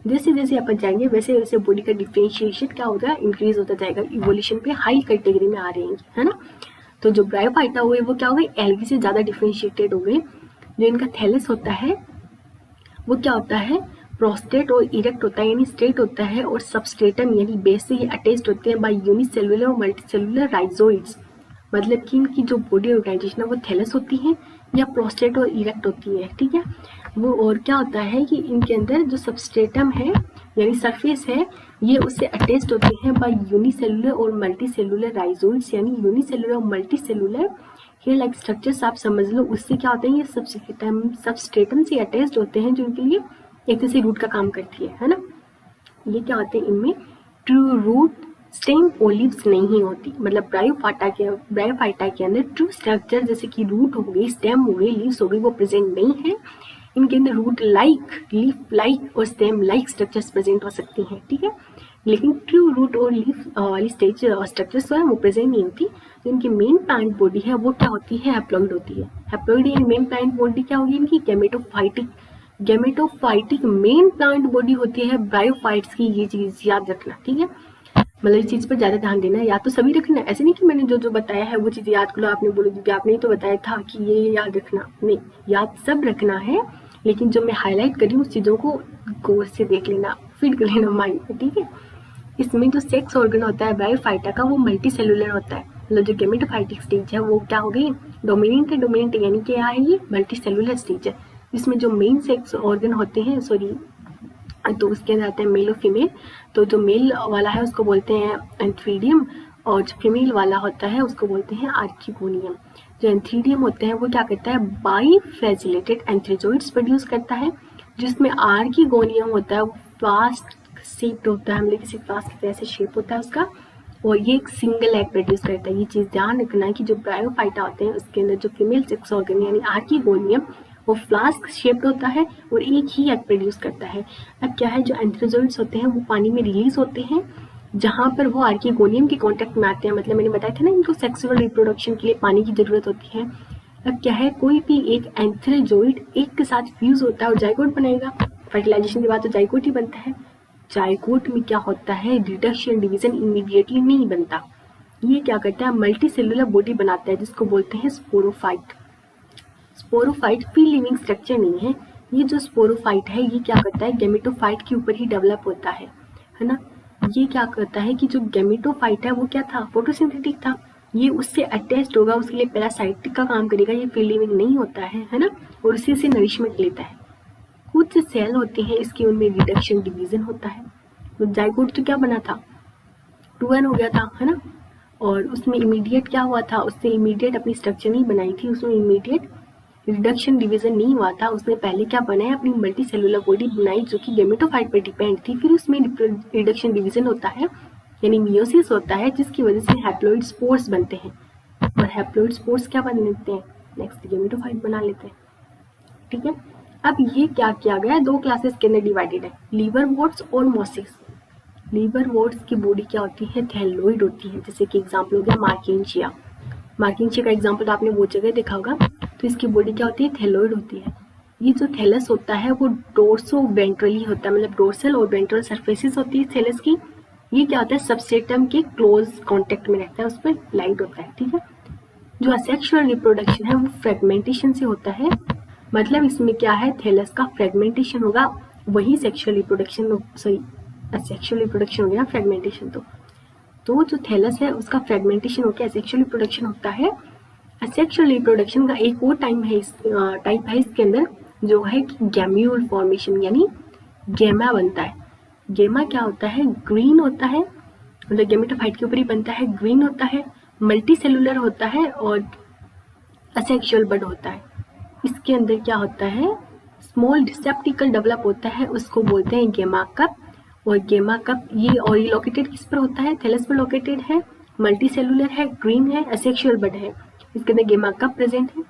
जैसे जैसे अपन जाएंगे वैसे वैसे बॉडी का डिफरेंशिएशन क्या होगा, इंक्रीज होता जाएगा, इवोल्यूशन पे हाई कैटेगरी में आ रहेंगे, है ना। तो जो ब्रायोफाइटा हुए वो क्या हो गए, एल्गी से ज्यादा डिफरेंशिएटेड हो गए। जो इनका थैलस होता है वो क्या होता है, प्रोस्टेट और इरेक्ट होता है, यानी स्ट्रेट होता है, और सबस्ट्रेटम यानी बेस से ये अटैच्ड होते हैं बाय यूनिसेलुलर और मल्टीसेलुलर राइजोइड्स। मतलब कि इनकी जो बॉडी ऑर्गेनाइजेशन है वो थैलस होती है या प्रोस्टेट और इरेक्ट होती है, ठीक है वो। और क्या होता है कि इनके अंदर जो सबस्ट्रेटम है यानी सरफेस है ये उससे अटैच्ड होते हैं बाय यूनिसेलुलर और मल्टीसेलुलर राइजोइड्स, यानी यूनिसेलुलर और मल्टीसेलुलर हेयर लाइक स्ट्रक्चर्स आप समझ लो। उससे क्या होता है, ये सबस्ट्रेटम से अटैच्ड होते हैं जो इनके लिए एक तरह से रूट का काम करती है ना। ये क्या होते हैं, इनमें ट्रू रूट स्टेम ओलिव्स नहीं होती। मतलब ब्रायोफाइटा के अंदर ट्रू स्ट्रक्चर जैसे कि रूट हो गई, स्टेम हो गई, लीव्स हो गई, वो प्रेजेंट नहीं है। इनके अंदर रूट लाइक, लीफ लाइक और स्टेम लाइक स्ट्रक्चर्स प्रेजेंट हो सकती हैं, ठीक है। लेकिन ट्रू रूट और लीफ वाली स्टेज स्ट्रक्चर्स जो है वो प्रेजेंट नहीं होती। तो इनकी मेन प्लांट बॉडी है वो क्या होती है, हैप्लॉइड होती है। हैप्लॉइड यानी मेन प्लांट बॉडी क्या होगी इनकी, गेमेटोफाइटिक मेन प्लांट बॉडी होती है ब्रायोफाइट्स की। ये चीज याद रखना, ठीक है। मतलब इस चीज पर ज्यादा ध्यान देना है, या तो सभी रखना, ऐसे नहीं कि मैंने जो जो बताया है वो चीज याद कर लो, आपने बोलो दीदी आपने तो बताया था कि ये याद रखना, नहीं, याद सब रखना है, लेकिन जो मैं हाईलाइट कर रही हूँ उस चीजों को गौर से देख लेना, फीड कर लेना माइंड में, ठीक है। इसमें जो सेक्स ऑर्गन होता है ब्रायोफाइटा का वो मल्टी सेलुलर होता है। मतलब जो गेमेटोफाइटिक स्टेज है वो क्या हो गई, डोमिनेंट है। डोमिनेंट यानी क्या है, ये मल्टी सेलुलर स्टेज है, जिसमें जो मेन सेक्स ऑर्गन होते हैं, सॉरी, तो उसके अंदर आते हैं मेल और फीमेल। तो जो मेल वाला है उसको बोलते हैं एंथ्रीडियम, और जो फीमेल वाला होता है उसको बोलते हैं आर्किगोनियम। जो एंथ्रीडियम होते हैं वो क्या करता है, बाइफेजिलेटेड एंथ्रीजोइड्स प्रोड्यूस करता है, जिसमें आर्किगोनियम होता है वो फ्लास्क शेप्ड होता है, मतलब किसी फ्लास्क की तरह से शेप होता है उसका, और ये एक सिंगल एग प्रोड्यूस करता है। ये चीज ध्यान रखना है कि जो ब्रायोफाइटा होते हैं उसके अंदर जो फीमेल सेक्स ऑर्गन यानी आर्किगोनियम वो फ्लास्क शेप्ड होता है और एक ही एग प्रोड्यूस करता है। अब क्या है, जो एंथ्रोजोइड्स होते हैं वो पानी में रिलीज होते हैं जहां पर वो आर्किगोनियम के कांटेक्ट में आते हैं। मतलब मैंने बताया था ना इनको सेक्सुअल रिप्रोडक्शन के लिए पानी की जरूरत होती है। अब क्या है, कोई भी एक एंथ्रोजोइड एक के साथ फ्यूज होता है और जाइगोट बनाएगा। फर्टिलाइजेशन के बाद तो जाइगोट ही बनता है। जाइगोट में क्या होता है, रिडक्शन डिवीजन इमीडिएटली नहीं बनता। ये क्या करता है, मल्टी सेलुलर बॉडी बनाता है जिसको बोलते हैं sporophyte. Sporophyte free living structure नहीं है। ये जो स्पोरोफाइट है ये क्या करता है, गेमेटोफाइट के ऊपर ही डेवलप होता है ना। ये क्या करता है कि जो गेमेटोफाइट है वो क्या था, फोटोसिंथेटिक था। ये उससे अटैच्ड होगा, उसके लिए पैरासाइटिक का काम करेगा, ये फ्री लिविंग नहीं होता है ना, और उसी से नरिशमेंट लेता है। कुछ सेल होते हैं इसके, उनमें रिडक्शन डिवीजन होता है। तो जाइगोट तो क्या बना था, 2n हो गया था, है ना, और उसमें इमीडिएट क्या हुआ था, उसने इमीडिएट अपनी स्ट्रक्चर नहीं बनाई थी, उसमें इमीडिएट रिडक्शन डिवीजन नहीं हुआ था। उसने पहले क्या बनाया, अपनी मल्टी सेलुलर बॉडी बनाई जो कि गेमेटोफाइट पर डिपेंड थी। फिर उसमें रिडक्शन डिवीजन होता है यानी मियोसिस होता है, जिसकी वजह से हैप्लॉइड स्पोर्स बनते हैं, और हैप्लॉइड स्पोर्स क्या बन लेते हैं, नेक्स्ट गेमेटोफाइट बना लेते हैं, ठीक है। अब ये क्या किया गया है, दो क्लासेस के अंदर डिवाइडेड है, लीवर वोट्स और मोसिस। लीवर वोट्स की बॉडी क्या होती है, थैलोइड होती है। जैसे कि एग्जांपल हो गया मार्किंशिया। मार्किंशिया का एग्जांपल आपने वो जगह देखा होगा। तो इसकी बॉडी क्या होती है, थैलोइड होती है। ये जो थैलस होता है वो डोर्सो वेंट्रली होता है, मतलब डोर्सल और वेंट्रल सरफेसेस होती है थैलस की। ये क्या होता है, सबस्ट्रेटम के क्लोज कांटेक्ट में रहता है, उस पर लाइट होता है, ठीक है। जो असेक्सुअल रिप्रोडक्शन है वो फ्रेगमेंटेशन से होता है। मतलब इसमें क्या है, थैलस का फ्रेगमेंटेशन होगा, वही sexual reproduction, sorry asexual reproduction हो गया, फ्रेगमेंटेशन। तो जो थैलस है उसका फ्रेगमेंटेशन होकर असेक्सुअल रिप्रोडक्शन होता है। असेक्सुअल रिप्रोडक्शन का एक और टाइप है इसके अंदर, जो है कि गैम्यूल फॉर्मेशन, यानी गेमा बनता है। गेमा क्या होता है, ग्रीन होता है, मतलब गेमेटोफाइट के ऊपर ही बनता है, ग्रीन होता है, मल्टी सेलुलर होता है और असेक्सुअल बड होता है। इसके अंदर क्या होता है, स्मॉल रिसेप्टिकल डेवलप होता है, उसको बोलते हैं गेमा कप, और गेमा कप ये लोकेटेड किस पर होता है, थैलस पर लोकेटेड है, मल्टी सेलुलर है, ग्रीन है, असेक्सुअल बड है। इसके अंदर गेमा कप प्रेजेंट है।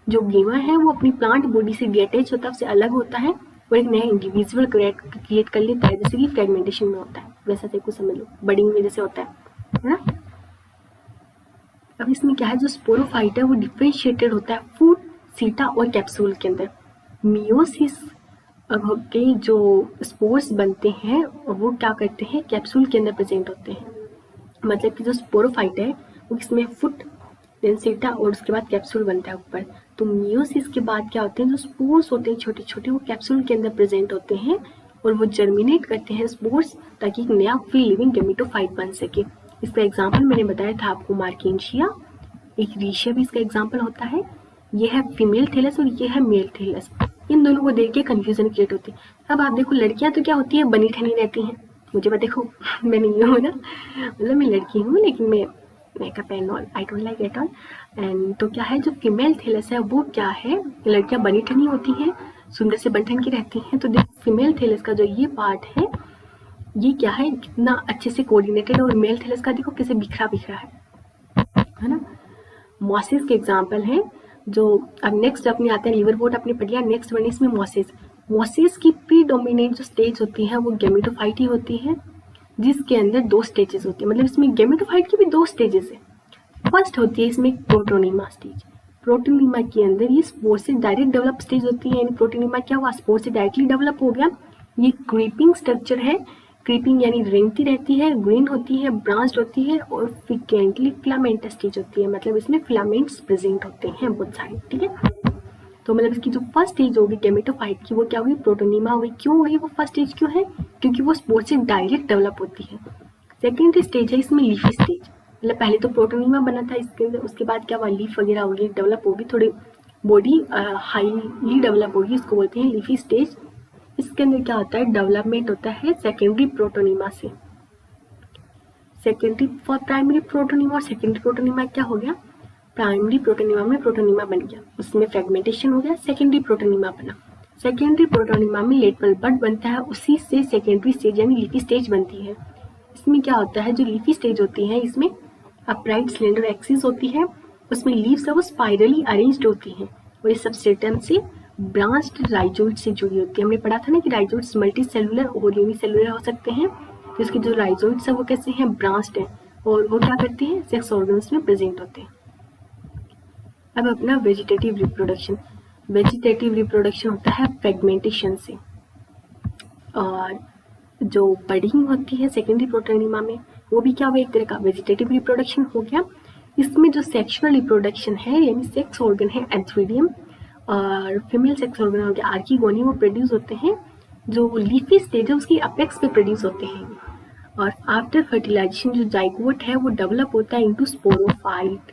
जो गेमा है वो अपनी प्लांट बॉडी से डिटैच होता है, उससे अलग होता है और एक नया इंडिविजुअल क्रिएट कर लेता है, जैसे कि फ्रेगमेंटेशन में होता है, वैसा से कुछ समझ लो, बडिंग में जैसे होता है ना। अब इसमें क्या है, जो स्पोरोफाइट है वो डिफरेंशिएटेड होता है फूड, सीटा और कैप्सूल के अंदर। मियोसिस के जो स्पोर्स बनते हैं वो क्या करते हैं, कैप्सूल के अंदर प्रेजेंट होते हैं। मतलब कि जो स्पोरोफाइट है वो इसमें फुट, देन सीटा और उसके बाद कैप्सूल बनता है ऊपर। तो मियोसिस के बाद क्या होते हैं, जो स्पोर्स होते हैं छोटे छोटे, वो कैप्सूल के अंदर प्रेजेंट होते हैं और वो जर्मिनेट करते हैं स्पोर्स, ताकि एक नया फ्री लिविंग गेमेटोफाइट बन सके। इसका एग्जाम्पल मैंने बताया था आपको, मार्केंशिया, एक रीशिया भी इसका एग्जाम्पल होता है। ये है फीमेल थैलस और ये है मेल थैलस। इन दोनों को देख के कंफ्यूजन क्रिएट होती है। अब आप देखो, लड़कियां तो क्या होती है, बनी ठनी रहती हैं। मुझे बात देखो, मैं नहीं हूँ ना, मतलब मैं लड़की हूँ, लेकिन मैं makeup and all I don't like at all. And तो क्या है, जो फीमेल थैलस है वो क्या है, लड़कियां बनी ठनी होती हैं, सुंदर से बन ठन की रहती हैं। तो देखो फीमेल थैलस का जो ये पार्ट है, ये क्या है, कितना अच्छे से कोऑर्डिनेटेड, और मेल थैलस का देखो कैसे बिखरा बिखरा है ना। मॉसिस के एग्जाम्पल हैं जो अब नेक्स्ट अपने आते हैं, लिवरवोट अपने पढ़ लिया, नेक्स्ट वन इसमें मॉसिस। मॉसिस की प्रीडोमिनेंट जो स्टेज होती है वो गेमेटोफाइट ही होती है, जिसके अंदर 2 स्टेजेस होती है। मतलब इसमें गेमेटोफाइट की भी 2 स्टेजेस है। फर्स्ट होती है इसमें प्रोटोनीमा स्टेज। प्रोटोनीमा के अंदर ये स्पोर से डायरेक्ट डेवलप स्टेज होती है, यानी प्रोटोनीमा क्या हुआ, स्पोर से डायरेक्टली डेवलप हो गया। ये क्रीपिंग स्ट्रक्चर है, क्रीपिंग यानी रेंगती रहती है, ग्रीन होती है, ब्रांच्ड होती है और फ्रीक्वेंटली फिलामेंटस स्टेज होती है। मतलब इसमें फिलामेंट्स प्रेजेंट होते हैं बहुत सारे, ठीक है। तो मतलब इसकी जो फर्स्ट स्टेज होगी गेमेटोफाइट की, वो क्या होगी, प्रोटोनीमा होगी। क्यों होगी वो फर्स्ट स्टेज, क्यों है, क्योंकि वो स्पोर से डायरेक्ट डेवलप होती है। सेकेंड स्टेज है इसमें लीफी स्टेज। मतलब पहले तो प्रोटोनीमा बना था, उसके बाद क्या हुआ, लीफ वगैरह होगी, डेवलप होगी, थोड़ी बॉडी हाईली डेवलप होगी, इसको बोलते हैं लीफी स्टेज। इसके अंदर क्या होता है, डेवलपमेंट होता है सेकेंडरी प्रोटोनीमा से। सेकेंडरी फॉर प्राइमरी प्रोटोनीमा और सेकेंडरी प्रोटोनीमा क्या हो गया, प्राइमरी प्रोटोनीमा में प्रोटोनीमा बन गया, उसमें फ्रेगमेंटेशन हो गया, सेकेंडरी प्रोटोनीमा बना। सेकेंडरी प्रोटोनीमा में लेटरल बड बनता है, उसी से सेकेंडरी स्टेज यानी लीफी स्टेज बनती है। इसमें क्या होता है, जो लीफी स्टेज होती है इसमें अपराइट सिलेंडर एक्सिस होती है, उसमें लीव्स है वो स्पाइरली अरेंज्ड होती हैं और ये सबस्ट्रेटम से ब्रांच्ड राइजोइड से जुड़ी होती है। हमने पढ़ा था ना कि राइजोइड्स मल्टी सेलुलर और यूनिसेलुलर हो सकते हैं। तो इसके जो राइजोइड्स है वो कैसे हैं, ब्रांच्ड हैं और वो क्या करते हैं, सेक्स ऑर्गन्स में प्रेजेंट होते हैं। अब अपना वेजिटेटिव रिप्रोडक्शन। वेजिटेटिव रिप्रोडक्शन होता है फ्रेगमेंटेशन से, और जो बडिंग होती है सेकेंडरी प्रोटोनीमा में, वो भी क्या हुआ, एक तरह का वेजिटेटिव रिप्रोडक्शन हो गया। इसमें जो सेक्सुअल रिप्रोडक्शन है यानी सेक्स ऑर्गन है एंथ्रीडियम और फीमेल सेक्स ऑर्गन हो गया आर्कीगोनी, वो प्रोड्यूस होते हैं। जो लीफी स्टेज है उसकी अपेक्स पे प्रोड्यूस होते हैं। और आफ्टर फर्टिलाइजेशन जो जाइगोट है वो डेवलप होता है इनटू स्पोरोफाइट।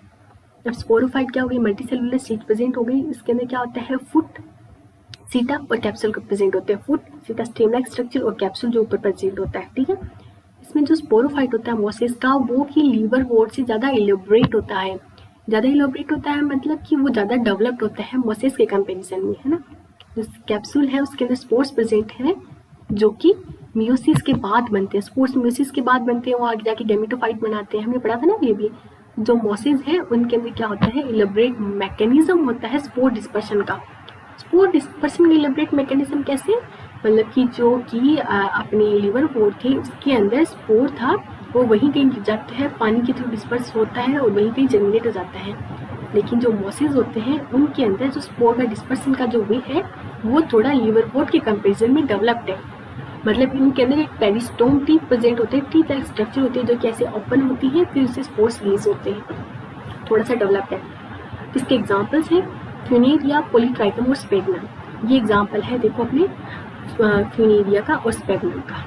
अब स्पोरोफाइट क्या हो गई, मल्टीसेलुलर स्टेज प्रेजेंट हो गई। इसके अंदर क्या होता है, फुट, सीटा और कैप्सूल का प्रेजेंट होते हैं। फुट, सीटा स्टेम लाइक स्ट्रक्चर और कैप्सूल जो ऊपर प्रेजेंट होता है, ठीक है। इसमें जो स्पोरोफाइट होता है मॉसिस का, वो कि लीवर वोट से ज़्यादा इलेबोरेट होता है। ज़्यादा इलेबोरेट होता है मतलब कि वो ज़्यादा डेवलप्ड होता है मॉसिस के कंपेरिजन में, है ना। जो कैप्सूल है उसके अंदर स्पोर्स प्रेजेंट है जो कि मियोसिस के बाद बनते हैं। स्पोर्स मियोसिस के बाद बनते हैं, वो आगे जाके गेमेटोफाइट बनाते हैं। हमने पढ़ा था ना ये भी। जो मॉसिस है उनके अंदर क्या होता है, इलेबोरेट मैकेनिज्म होता है स्पोर डिस्पर्शन का। स्पोर डिस्पर्शन का इलेबोरेट मैकेनिज्म कैसे, मतलब कि जो कि अपने लिवर वोट थे उसके अंदर स्पोर था, वो वहीं कहीं गिर जाता है, पानी के थ्रू डिस्पर्स होता है और वहीं कहीं जर्मिनेट हो जाता है। लेकिन जो मॉसिस होते हैं उनके अंदर जो स्पोर का डिस्पर्सन का जो वे है वो थोड़ा लिवर वोट के कंपेरिजन में डेवलप्ड है। मतलब इनके अंदर एक पेरिस्टोम टीथ प्रेजेंट होते हैं, टीथ लाइक स्ट्रक्चर होती है जो कि ऐसे ओपन होती है, फिर उससे स्पोर्स रिलीज होते हैं, थोड़ा सा डेवलप्ड है। इसके एग्जाम्पल्स हैं फ्यूनेरिया, पॉलीट्राइकम और स्पेगनम। ये एग्जाम्पल है देखो अपने फ्यूनेरिया का और स्पेगनम का,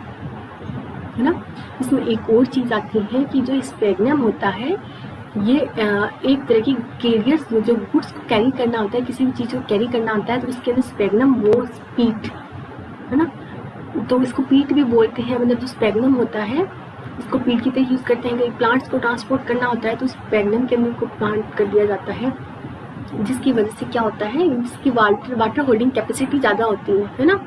है ना। इसमें एक और चीज़ आती है कि जो स्पेगनम होता है ये एक तरह की कैरियर्स, जो गुड्स को कैरी करना होता है, किसी भी चीज़ को कैरी करना होता है तो उसके अंदर स्पेगनम वो पीठ, है ना, तो इसको पीठ भी बोलते हैं। मतलब जो स्पेगनम होता है इसको पीठ की तरह यूज़ करते हैं। कहीं प्लांट्स को ट्रांसपोर्ट करना होता है तो स्पेगनम के अंदर को प्लांट कर दिया जाता है, जिसकी वजह से क्या होता है, इसकी वाटर होल्डिंग कैपेसिटी ज़्यादा होती है ना।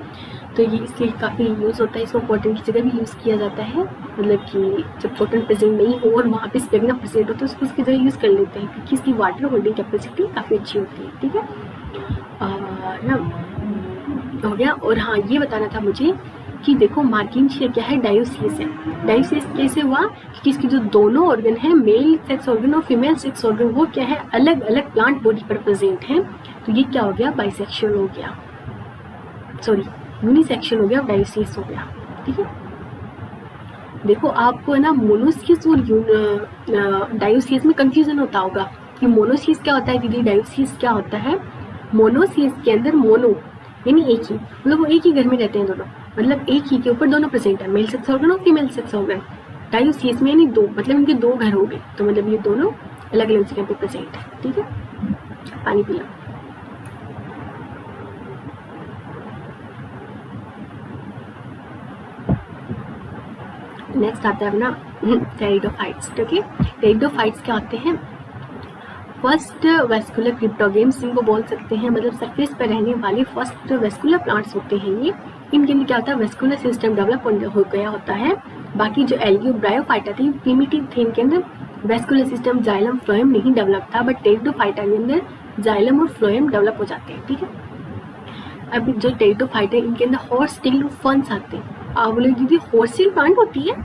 तो ये इसलिए काफ़ी यूज़ होता है, इसको कॉटन की जगह भी यूज़ किया जाता है, मतलब कि जब कॉटन प्रेजेंट नहीं हो और वहाँ पे स्पेगना प्रेजेंट हो तो उसको उसकी जगह यूज़ कर लेते हैं क्योंकि इसकी वाटर होल्डिंग कैपेसिटी काफ़ी अच्छी होती है। ठीक है ना, हो गया। और हाँ, ये बताना था मुझे कि देखो मार्किंग क्या है, डायोसियस है। डायोसियस कैसे हुआ, क्योंकि इसके जो दोनों ऑर्गन है, मेल सेक्स ऑर्गन और फीमेल सेक्स ऑर्गन, वो क्या है, अलग अलग प्लांट बॉडी पर प्रेजेंट है। तो ये क्या हो गया, बाइसेक्सुअल हो गया, सॉरी यूनिसेक्सुअल हो गया, डायोसियस हो गया। ठीक है, देखो आपको है ना मोनोसियस और डायोसियस में कंफ्यूजन होता होगा कि मोनोसियस क्या होता है दीदी, डायोसियस क्या होता है। मोनोसियस के अंदर मोनो यानी एक ही, मतलब वो एक ही घर में रहते हैं दोनों, मतलब एक ही के ऊपर दोनों प्रेजेंट है, मेल सेक्स ऑर्गन और फीमेल सेक्स ऑर्गन। डायोसियस में यानी दो, मतलब इनके दो घर हो गए, तो मतलब ये दोनों अलग अलग जगह पे प्रेजेंट है। ठीक है, पानी पी लो। नेक्स्ट आता है अपना टेरिडोफाइट्स। ठीक है, टेरिडोफाइट्स क्या होते हैं, फर्स्ट वेस्कुलर क्रिप्टोगेम्स इनको बोल सकते हैं, मतलब सरफेस पर रहने वाले फर्स्ट वेस्कुलर प्लांट्स होते हैं ये। इनके लिए क्या होता है, वेस्कुलर सिस्टम डेवलप हो गया होता है। बाकी जो एल्गी ब्रायोफाइटा थी प्रिमिटिव थे, इनके अंदर वेस्कुलर सिस्टम जाइलम फ्लोएम नहीं डेवलप था, बट टेरिडोफाइटा के अंदर जाइलम और फ्लोएम डेवलप हो जाते हैं। ठीक है, अब जो टेरिडोफाइटा इनके अंदर हॉर्स टेल फंस आते हैं। आप बोले दीदी हॉर्स टेल प्लांट होती है,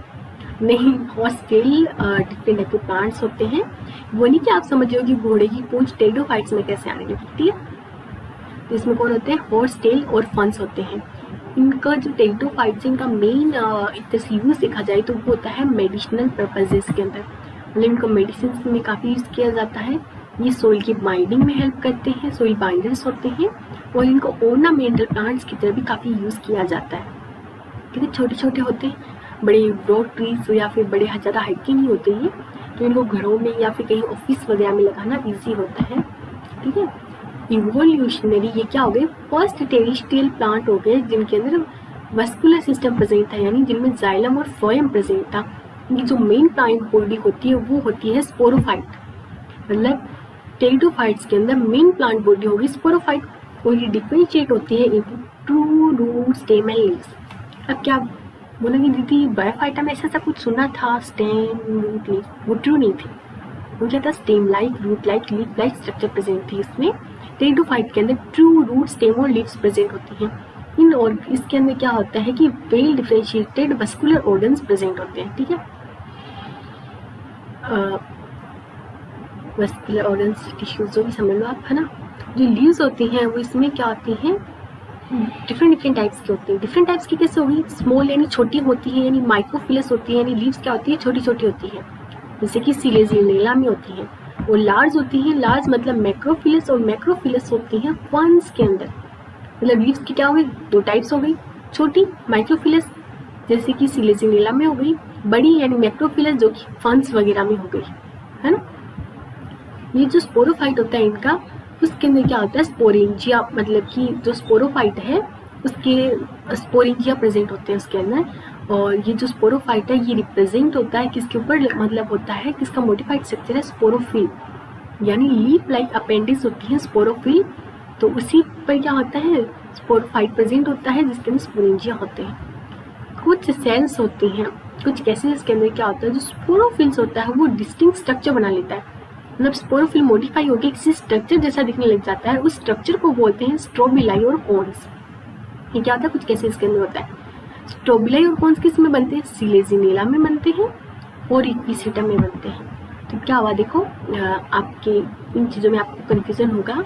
नहीं, हॉर्सटेल डिफरेंट टाइप के प्लांट्स होते हैं। वो नहीं कि आप समझ रहे हो कि घोड़े की पूंछ टेरिडोफाइट्स में कैसे आने लगी। ठीक है, तो इसमें कौन होते हैं, हॉर्सटेल और फंस होते हैं। इनका जो टेरिडोफाइट्स इनका मेन यूज देखा जाए तो वो होता है मेडिसिनल पर्पजेस के अंदर, मतलब इनको मेडिसिन में काफ़ी यूज़ किया जाता है। ये सोइल की बाइंडिंग में हेल्प करते हैं, सोइल बाइंडर्स होते हैं, और इनको ऑर्नामेंटल प्लांट्स की तरह भी काफ़ी यूज़ किया जाता है। क्योंकि छोटे छोटे होते हैं, बड़े ब्रॉड ट्रीज या फिर बड़े ज़्यादा हाइट के नहीं होते ये, तो इनको घरों में या फिर कहीं ऑफिस वगैरह में लगाना इजी होता है। ठीक है, इवोल्यूशनरी ये क्या हो गए, फर्स्ट टेरिस्ट्रियल प्लांट हो गए जिनके अंदर वेस्कुलर सिस्टम प्रेजेंट था, यानी जिनमें जाइलम और फ्लोएम प्रेजेंट था। इनकी जो मेन प्लांट बॉडी होती है वो होती है स्पोरोफाइट, मतलब टेरिडोफाइट्स के अंदर मेन प्लांट बॉडी होगी स्पोरोफाइट, और ये डिफरेंशिएट होती है into true root stem and leaves. अब क्या बोलेंगे दीदी ब्रायोफाइटा में ऐसा कुछ सुना था, स्टेम रूट लीफ, वो ट्रू नहीं थी। वो क्या था, stem like root like leaf like structure present थी इसमें। टेरिडोफाइट के अंदर ट्रू रूट स्टेम और लीव्स प्रेजेंट होती हैं इन, और इसके अंदर क्या होता है कि well differentiated vascular organs present होते हैं। ठीक है, वस्कुलर ऑर्गन्स टिश्यूज जो भी समझ लो आप, है ना। जो लीव्स होती हैं वो इसमें क्या होती हैं, डिफरेंट टाइप्स की होती है। डिफरेंट टाइप्स की कैसे होगी, स्मॉल यानी छोटी होती है, यानी माइक्रोफिलस होती है, यानी लीव्स क्या होती है, छोटी छोटी होती है, जैसे कि सिलेजिनेला में होती है। और लार्ज होती है, लार्ज मतलब मैक्रोफिलस, और मैक्रोफिलस होती है फर्न्स के अंदर। मतलब लीव्स की क्या हो गई, दो टाइप्स हो गई, छोटी माइक्रोफिलस जैसे कि सिलेजिनेला में हो गई, बड़ी यानी मैक्रोफिलस जो कि फर्न्स वगैरह में हो गई, है ना। ये जो स्पोरोफाइट होता है इनका, उसके अंदर क्या होता है, स्पोरेंजिया, मतलब कि जो स्पोरोफाइट है उसके स्पोरेंजिया प्रेजेंट होते हैं उसके अंदर। और ये जो स्पोरोफाइट है ये रिप्रेजेंट होता है किसके ऊपर, मतलब होता है किसका मॉडिफाइड स्ट्रक्चर है, स्पोरोफिल, यानी लीफ लाइक अपेंडिक्स होती है स्पोरोफिल, तो उसी पर क्या होता है, स्पोरोफाइट प्रेजेंट होता है जिसके अंदर स्पोरेंजिया होते हैं। कुछ सेल्स होते हैं, कुछ गैसेस के अंदर क्या होता है, जो स्पोरोफिल्स होता है वो डिस्टिंक्ट स्ट्रक्चर बना लेता है, मतलब स्पोरोफिल मॉडिफाई होकर किसी स्ट्रक्चर जैसा दिखने लग जाता है, उस स्ट्रक्चर को बोलते हैं स्ट्रोबिलाई और कोन्स। ये क्या होता है, कुछ केसेस के अंदर होता है। स्ट्रोबिलाई और कोन्स किस में बनते हैं, सिलेजिनेला में बनते हैं और इक्विसेटम में बनते हैं। तो क्या हुआ देखो, आपके इन चीज़ों में आपको कन्फ्यूजन होगा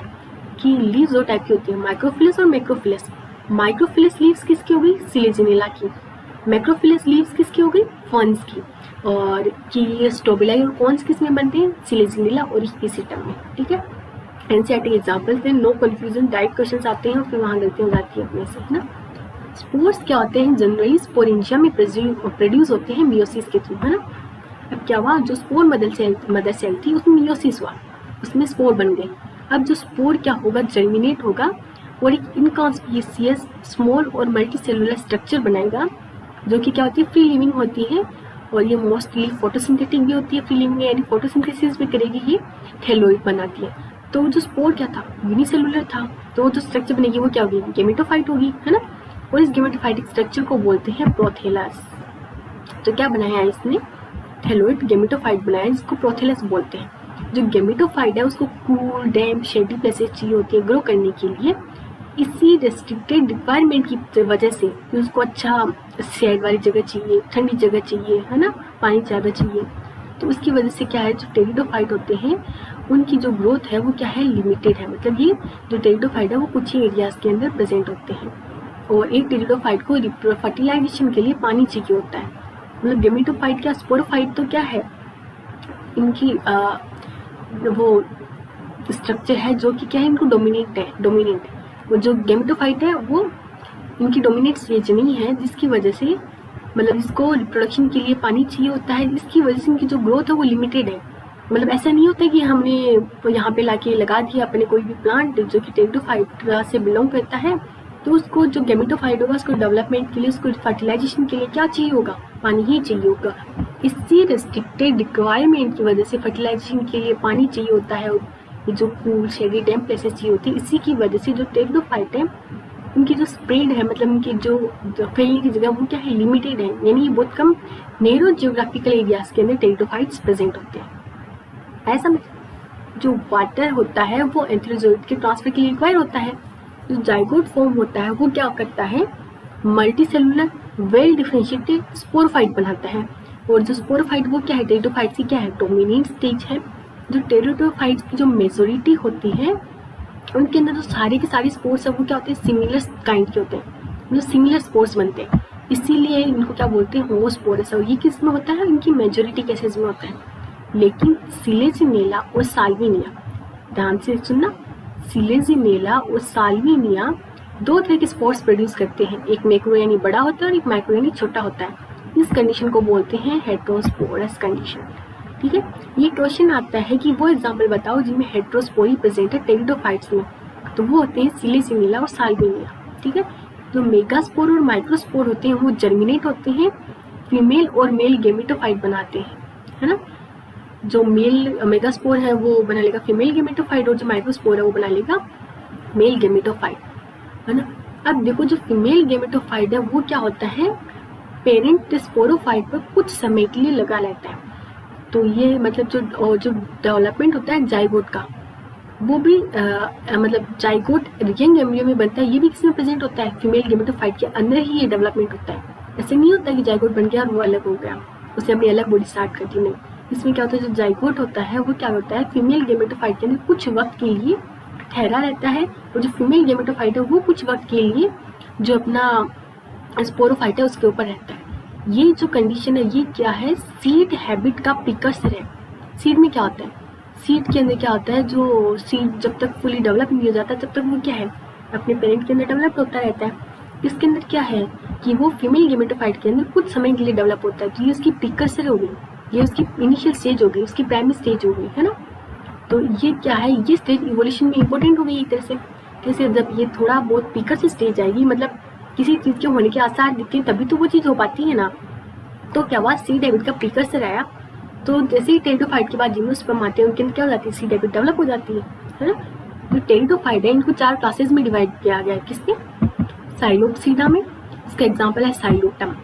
कि लीव्स दो टाइप की होती है, माइक्रोफिलस और मैक्रोफिलस। माइक्रोफिलस लीव्स किसकी हो गई, सिलेजिनेला की। मैक्रोफिलस लीव्स किसकी हो गई, फर्न्स की। और कि स्ट्रोबिलाई और कोन्स किस में बनते हैं, सिलेजिनेला और इक्विसेटम में। ठीक है, एनसीईआरटी एग्जाम्पल्स हैं, नो कंफ्यूजन, डायरेक्ट क्वेश्चंस आते हैं और फिर वहाँ गलती हो जाती है अपने से, है ना। स्पोर्स क्या होते हैं, जनरली स्पोरेंजिया में प्रोड्यूस होते हैं मियोसिस के थ्रू, है ना। अब क्या हुआ, जो स्पोर मदर सेल थी उसमें मियोसिस हुआ, उसमें स्पोर बन गए। अब जो स्पोर क्या होगा, जर्मिनेट होगा और एक इनकॉन्स्पिशियस स्मॉल और मल्टी सेलुलर स्ट्रक्चर बनाएगा, जो कि क्या होती है, फ्री लिविंग होती है। और ये मोस्टली फोटोसिंथेटिक भी होती है, फ्री लिविंग यानी फोटोसिंथेसिस भी करेगी, ये थैलोइड बनाती है। तो जो स्पोर क्या था, यूनिसेलुलर था, तो जो स्ट्रक्चर बनेगी वो क्या होगी, गेमेटोफाइट होगी, है ना। और इस गेमेटोफाइटिक स्ट्रक्चर को बोलते हैं प्रोथेलस। तो क्या बनाया है इसने, थैलोइड गेमेटोफाइट बनाया है जिसको प्रोथेलस बोलते हैं। जो गेमेटोफाइट है उसको कूल, डैम्प, शेडी प्लेसेस चाहिए होती है ग्रो करने के लिए। इसी रेस्ट्रिक्टेड रिक्वायरमेंट की वजह से कि उसको अच्छा शेड वाली जगह चाहिए, ठंडी जगह चाहिए, है ना, पानी ज़्यादा चाहिए, तो उसकी वजह से क्या है, जो टेरिडोफाइट होते हैं उनकी जो ग्रोथ है वो क्या है, लिमिटेड है। मतलब ये जो टेरिडोफाइट है वो कुछ ही एरियाज के अंदर प्रेजेंट होते हैं। और एक टेरिडोफाइट को फर्टिलाइजेशन के लिए पानी चाहिए होता है। मतलब गेमेटोफाइट क्या, स्पोरोफाइट तो क्या है, इनकी वो स्ट्रक्चर है जो कि क्या है, इनको डोमिनेंट। वो जो गेमेटोफाइट है वो इनकी डोमिनेंट स्टेज नहीं है, जिसकी वजह से मतलब इसको रिप्रोडक्शन के लिए पानी चाहिए होता है, इसकी वजह से इनकी जो ग्रोथ है वो लिमिटेड है। मतलब ऐसा नहीं होता कि हमने यहाँ पे लाके लगा दिया अपने कोई भी प्लांट जो कि टेरिडोफाइट से बिलोंग करता है, तो उसको जो गेमेटोफाइट होगा उसको डेवलपमेंट के लिए, उसको फर्टिलाइजेशन के लिए क्या चाहिए होगा, पानी ही चाहिए होगा। इसी रेस्ट्रिक्टेड रिक्वायरमेंट की वजह से फर्टिलाइजेशन के लिए पानी चाहिए होता है, जो कूल, शेडी, डैम्प प्लेसेस चाहिए होती है। इसी की वजह से जो टेरिडोफाइट है उनकी जो स्प्रेड है, मतलब उनकी जो फैलने की जगह वो क्या है, लिमिटेड है। यानी बहुत कम नैरो जियोग्राफिकल एरियाज के अंदर टेरिडोफाइट्स प्रेजेंट होते हैं। ऐसा जो वाटर होता है वो एंथ्रोजोइड के ट्रांसफर के लिए रिक्वायर होता है। जो जाइगोट फॉर्म होता है वो क्या करता है, multi cellular well differentiated sporophyte बनाता है। और जो स्पोरोफाइट वो क्या है, टेरिडोफाइट की क्या है, डोमिनेंट स्टेज है। जो टेरिडोफाइट्स की जो मेजोरिटी होती है उनके अंदर जो सारे के सारे स्पोर्स है वो क्या होते हैं, सिमिलर काइंड के होते हैं, मतलब सिमिलर स्पोर्स बनते हैं। इसीलिए इनको क्या बोलते हैं, होमोस्पोरस। और ये किस में होता है, इनकी मेजोरिटी केसेस में होता है। लेकिन सिलेजिनेला और साल्विनिया, ध्यान से सुनना, सिलेजिनेला और साल्विनिया दो तरह के स्पोर्स प्रोड्यूस करते हैं। एक मैक्रो यानी बड़ा होता है और एक माइक्रो यानी छोटा होता है। इस कंडीशन को बोलते हैं हेटेरोस्पोरस कंडीशन। ठीक है, ये क्वेश्चन आता है कि वो एग्जाम्पल बताओ जिनमें हेटेरोस्पोरी प्रेजेंट है टेरिडोफाइट्स में, तो वो होते हैं सिलेजिनेला और साल्विनिया। ठीक है, जो मेगास्पोर और माइक्रोस्पोर होते हैं वो जर्मिनेट होते हैं, फीमेल और मेल गेमेटोफाइट बनाते हैं, है ना। जो मेल मेगास्पोर है वो बना लेगा फीमेल गेमेटोफाइट और जो माइक्रोस्पोर है वो बना लेगा मेल गेमेटोफाइट, है ना। अब देखो जो फीमेल गेमेटोफाइट है वो क्या होता है, पेरेंट स्पोरोफाइट पर कुछ समय के लिए लगा रहता है। तो ये मतलब जो डेवलपमेंट होता है जाइगोट का वो भी मतलब जाइगोट यंग एम्ब्रियो में बनता है। ये भी किसमें प्रेजेंट होता है, फीमेल गेमेटोफाइट के अंदर ही ये डेवलपमेंट होता है। ऐसे नहीं होता कि जाइगोट बन गया और वो अलग हो गया, उसे अपनी अलग बॉडी स्टार्ट कर दी, नहीं। इसमें क्या होता है, जो जाइगोट होता है वो क्या होता है, फीमेल गेमेटोफाइट के अंदर कुछ वक्त के लिए ठहरा रहता है, और जो फीमेल गेमेटोफाइट है वो कुछ वक्त के लिए जो अपना स्पोरोफाइट है उसके ऊपर रहता है। ये जो कंडीशन है ये क्या है, सीड हैबिट का प्रिकर्सर है। सीड में क्या होता है, सीड के अंदर क्या होता है, जो सीड जब तक फुली डेवलप नहीं हो जाता तब तक वो क्या है, अपने पेरेंट के अंदर डेवलप होता रहता है। इसके अंदर क्या है कि वो फीमेल गेमेटोफाइट के अंदर कुछ समय के लिए डेवलप होता है। तो ये उसकी प्रिकर्सर हो गई, ये उसकी इनिशियल स्टेज हो गई, उसकी प्राइमरी स्टेज हो गई, है ना। तो ये क्या है, ये स्टेज इवोल्यूशन में इंपॉर्टेंट हो गई एक तरह से। जैसे जब ये थोड़ा बहुत प्रिकर्सर स्टेज आएगी, मतलब किसी चीज़ के होने के आसार दिखते हैं तभी तो वो चीज़ हो पाती है ना। तो क्या हुआ, सीड हैबिट का प्रिकर्सर आया, तो जैसे ही टेरिडोफाइट के बाद जिम्नोस्पर्म आते हैं उनके अंदर क्या हो जाती है, सीड हैबिट डेवलप हो जाती है ना। जो टेरिडोफाइट है इनको 4 क्लासेस में डिवाइड किया गया है। किसके, साइलोप्सीडा में, इसका एग्जाम्पल है साइलोटम।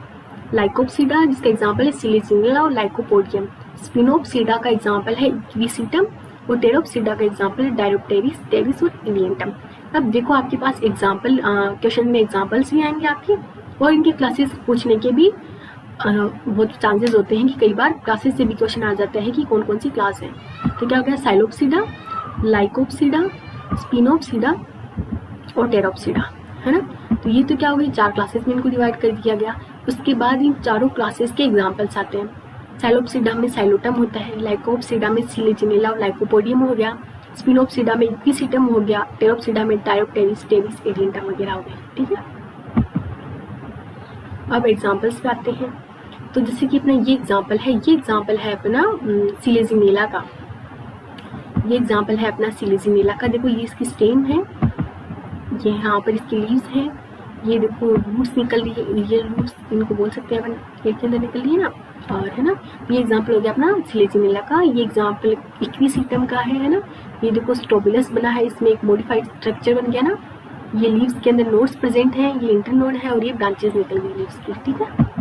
लाइकोप्सीडा जिसका एग्जाम्पल है सिलिसिनेला और लाइकोपोडियम। स्पिनोप्सीडा का एग्जाम्पल है इक्विसीटम और टेरोप्सीडा का एग्जाम्पल है डायरोप्टेरिस, टेरिस और इलियंटम। अब देखो आपके पास एग्जाम्पल क्वेश्चन में एग्जाम्पल्स भी आएंगे आपके, और इनके क्लासेस पूछने के भी बहुत चांसेस होते हैं कि कई बार क्लासेस से भी क्वेश्चन आ जाता है कि कौन कौन सी क्लास है। तो क्या हो गया, साइलोप्सीडा, लाइकोप्सीडा, स्पिनोप्सीडा और टेरोप्सीडा, है ना। तो ये तो क्या हो गई, 4 क्लासेस में इनको डिवाइड कर दिया गया। उसके बाद इन चारों क्लासेस के एग्जाम्पल्स आते हैं। साइलोप्सीडा में साइलोटम होता है, लाइकोप्सीडा में सिलिजिनेला और लाइकोपोडियम हो गया, स्पिनोप्सीडा में इक्विसीटम हो गया, टेरोप्सीडा में डायरोप्टेरिस, टेरिस, एलियंटम वगैरह हो गए। ठीक है, अब एग्जाम्पल्स पे आते हैं। तो जैसे कि अपना ये एग्जाम्पल है अपना सिलेजिनेला का। ये एग्जाम्पल है अपना सिलेजिनेला का। देखो ये इसकी स्टेम है, ये यहाँ पर इसकी लीव्स हैं, ये देखो रूट्स निकल रही है, ये रूट्स इनको बोल सकते हैं अपन, पेड़ के अंदर निकल रही है ना, और है ना। ये एग्जाम्पल हो गया अपना सिलेजिनेला का। ये एग्जाम्पल इक्विसीटम का है ना। ये देखो स्ट्रोबिलस बना है, इसमें एक मॉडिफाइड स्ट्रक्चर बन गया ना, ये लीव्स के अंदर नोड्स प्रेजेंट हैं, ये इंटरनोड है और ये ब्रांचेस निकल गई लीव्स की, ठीक है।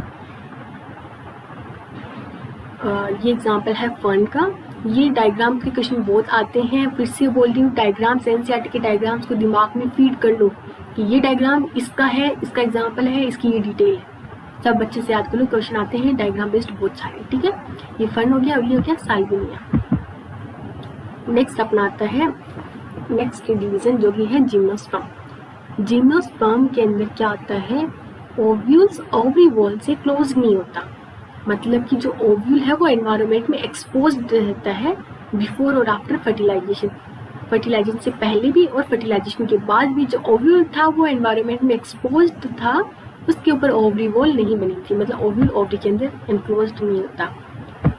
ये एग्जांपल है फर्न का। ये डायग्राम के क्वेश्चन बहुत आते हैं, फिर से बोल रही हूँ, डायग्राम्स एनसीईआरटी के डायग्राम्स को दिमाग में फीड कर लो कि ये डायग्राम इसका है, इसका एग्जाम्पल है, इसकी ये डिटेल है, सब बच्चे से याद कर लो। क्वेश्चन आते हैं डायग्राम बेस्ड बहुत सारे, ठीक है। ये फर्न हो गया और ये हो गया साल्विनिया। नेक्स्ट अपना आता है नेक्स्ट डिवीजन जो कि है जिम्नोस्पर्म। जिम्नोस्पर्म के अंदर क्या होता है, ओव्यूल्स ओवरी वॉल से क्लोज नहीं होता, मतलब कि जो ओव्यूल है वो एनवायरनमेंट में एक्सपोज्ड रहता है बिफोर और आफ्टर फर्टिलाइजेशन। फर्टिलाइजेशन से पहले भी और फर्टिलाइजेशन के बाद भी जो ओव्यूल था वो एनवायरनमेंट में एक्सपोज्ड था, उसके ऊपर ओवरी वॉल नहीं बनी थी, मतलब ओव्यूल ओवरी के अंदर एनक्लोज्ड नहीं होता।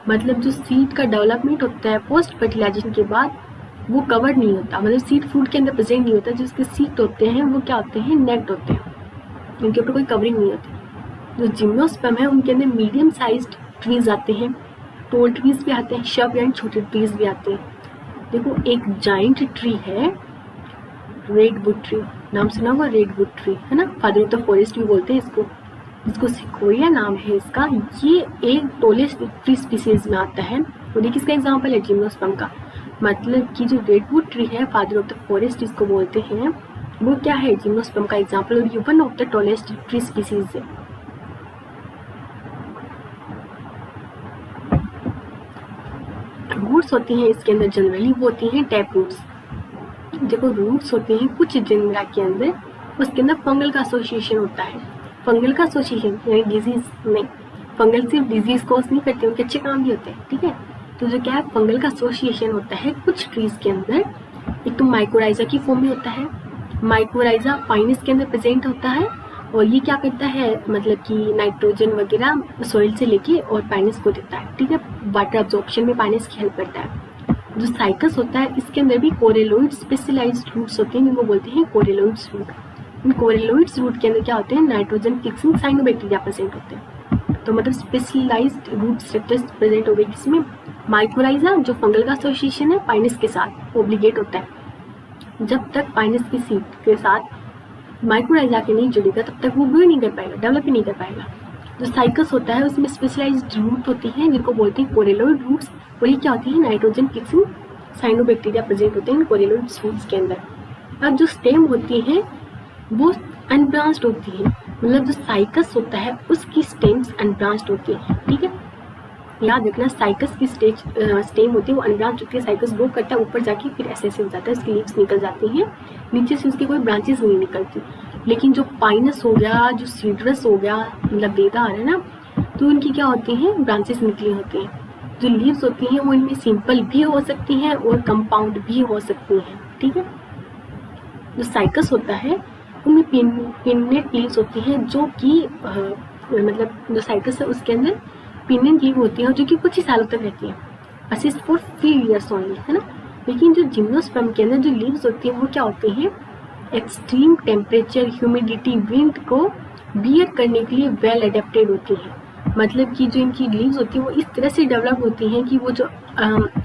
मतलब जो सीड का डेवलपमेंट होता है पोस्ट फर्टिलाइजेशन के बाद वो कवर नहीं होता, मतलब सीड फ्रूट के अंदर प्रेजेंट नहीं होता। जिसके सीड होते हैं वो क्या होते हैं, नेक्ड होते हैं, उनके ऊपर कोई कवरिंग नहीं होती। जो जिम्नोस्पर्म है उनके अंदर मीडियम साइज्ड ट्रीज आते हैं, टोल ट्रीज भी आते हैं, शब यानी छोटे ट्रीज भी आते हैं। देखो एक जाइंट ट्री है रेडवुड ट्री, नाम सुना होगा रेडवुड ट्री, है ना, फादर ऑफ द फॉरेस्ट भी बोलते हैं इसको सिकोया नाम है इसका। ये एक टोलेस्ट ट्री स्पीसीज में आता है और ये किसका एग्जाम्पल है, जिम्नोस्पर्म का। मतलब कि जो रेडवुड ट्री है फादर ऑफ द फॉरेस्ट जिसको बोलते हैं, वो क्या है, जिम्नोस्पर्म का एग्जाम्पल और ये one of the tallest tree species है। रूट्स होती हैं इसके अंदर जनरली वो होती हैं टैप रूट्स। देखो रूट्स होते हैं कुछ जिम्रा के अंदर, उसके अंदर फंगल का एसोसिएशन होता है। फंगल का एसोसिएशन यानी डिजीज नहीं, फंगल सिर्फ डिजीज कॉज नहीं करते, उनके अच्छे काम भी होते हैं, ठीक है। तो जो क्या है फंगल का एसोसिएशन होता है कुछ ट्रीज के अंदर, एक तो माइकोराइजा की फॉर्म में होता है। माइकोराइजा पाइनस के अंदर प्रेजेंट होता है और ये क्या करता है, मतलब कि नाइट्रोजन वगैरह सॉइल से लेके और पाइनस को देता है, ठीक है। वाटर अब्जॉर्प्शन में पाइनस की हेल्प करता है। जो साइकस होता है इसके अंदर भी कोरेलोइड स्पेशलाइज्ड रूट्स होते हैं जिनको बोलते हैं कोरेलोइड्स रूट। इन कोरेलोइड्स रूट के अंदर क्या होते हैं, नाइट्रोजन फिक्सिंग साइनोबैक्टीरिया प्रेजेंट होते हैं। तो मतलब स्पेशलाइज्ड रूट स्ट्रक्चर्स प्रेजेंट हो गए जिसमें माइकोराइजा जो फंगल का एसोसिएशन है पाइनस के साथ ओब्लिगेट होता है। जब तक पाइनस की सीड के साथ माइकोराइजा के नहीं जुड़ेगा तब तक वो ग्रो नहीं कर पाएगा, डेवलप ही नहीं कर पाएगा। जो साइकस होता है उसमें स्पेशलाइज्ड रूट होती हैं जिनको बोलते हैं कोरेलोइड रूट्स और ये क्या होती है, नाइट्रोजन फिक्सिंग साइनोबैक्टीरिया प्रेजेंट होते हैं कोरेलोइड रूट्स के अंदर। अब जो स्टेम होती है वो अनब्रांच्ड होती है, मतलब जो साइकस होता है उसकी स्टेम्स अनब्रांच्ड होती है, ठीक है। याद रखना साइकस की स्टेम होती है वो अनब्रांच्ड होती है, साइकस ग्रो करता है ऊपर जाके फिर ऐसे हो जाता है, उसकी लीव्स निकल जाती हैं, नीचे से उसकी कोई ब्रांचेस नहीं निकलती। लेकिन जो पाइनस हो गया, जो सीड्रस हो गया, मतलब देवदार है ना, तो उनकी क्या होती हैं, ब्रांचेस निकली होती हैं। जो लीव्स होती हैं वो इनमें सिंपल भी हो सकती हैं और कंपाउंड भी हो सकती हैं, ठीक है। जो साइकस होता है उनमें पिन्नेट लीव्स होती हैं जो कि मतलब जो साइकस है उसके अंदर पिन्नेट लीव होती है जो कि कुछ ही सालों तक रहती है, assist for few years only, है ना। लेकिन जो जिम्नोस्पर्म के अंदर जो लीव्स होती हैं वो क्या होती हैं, एक्सट्रीम टेम्परेचर, ह्यूमिडिटी, विंड को बियर करने के लिए वेल अडेप्टेड होती हैं। मतलब कि जो इनकी लीव्स होती हैं वो इस तरह से डेवलप होती हैं कि वो जो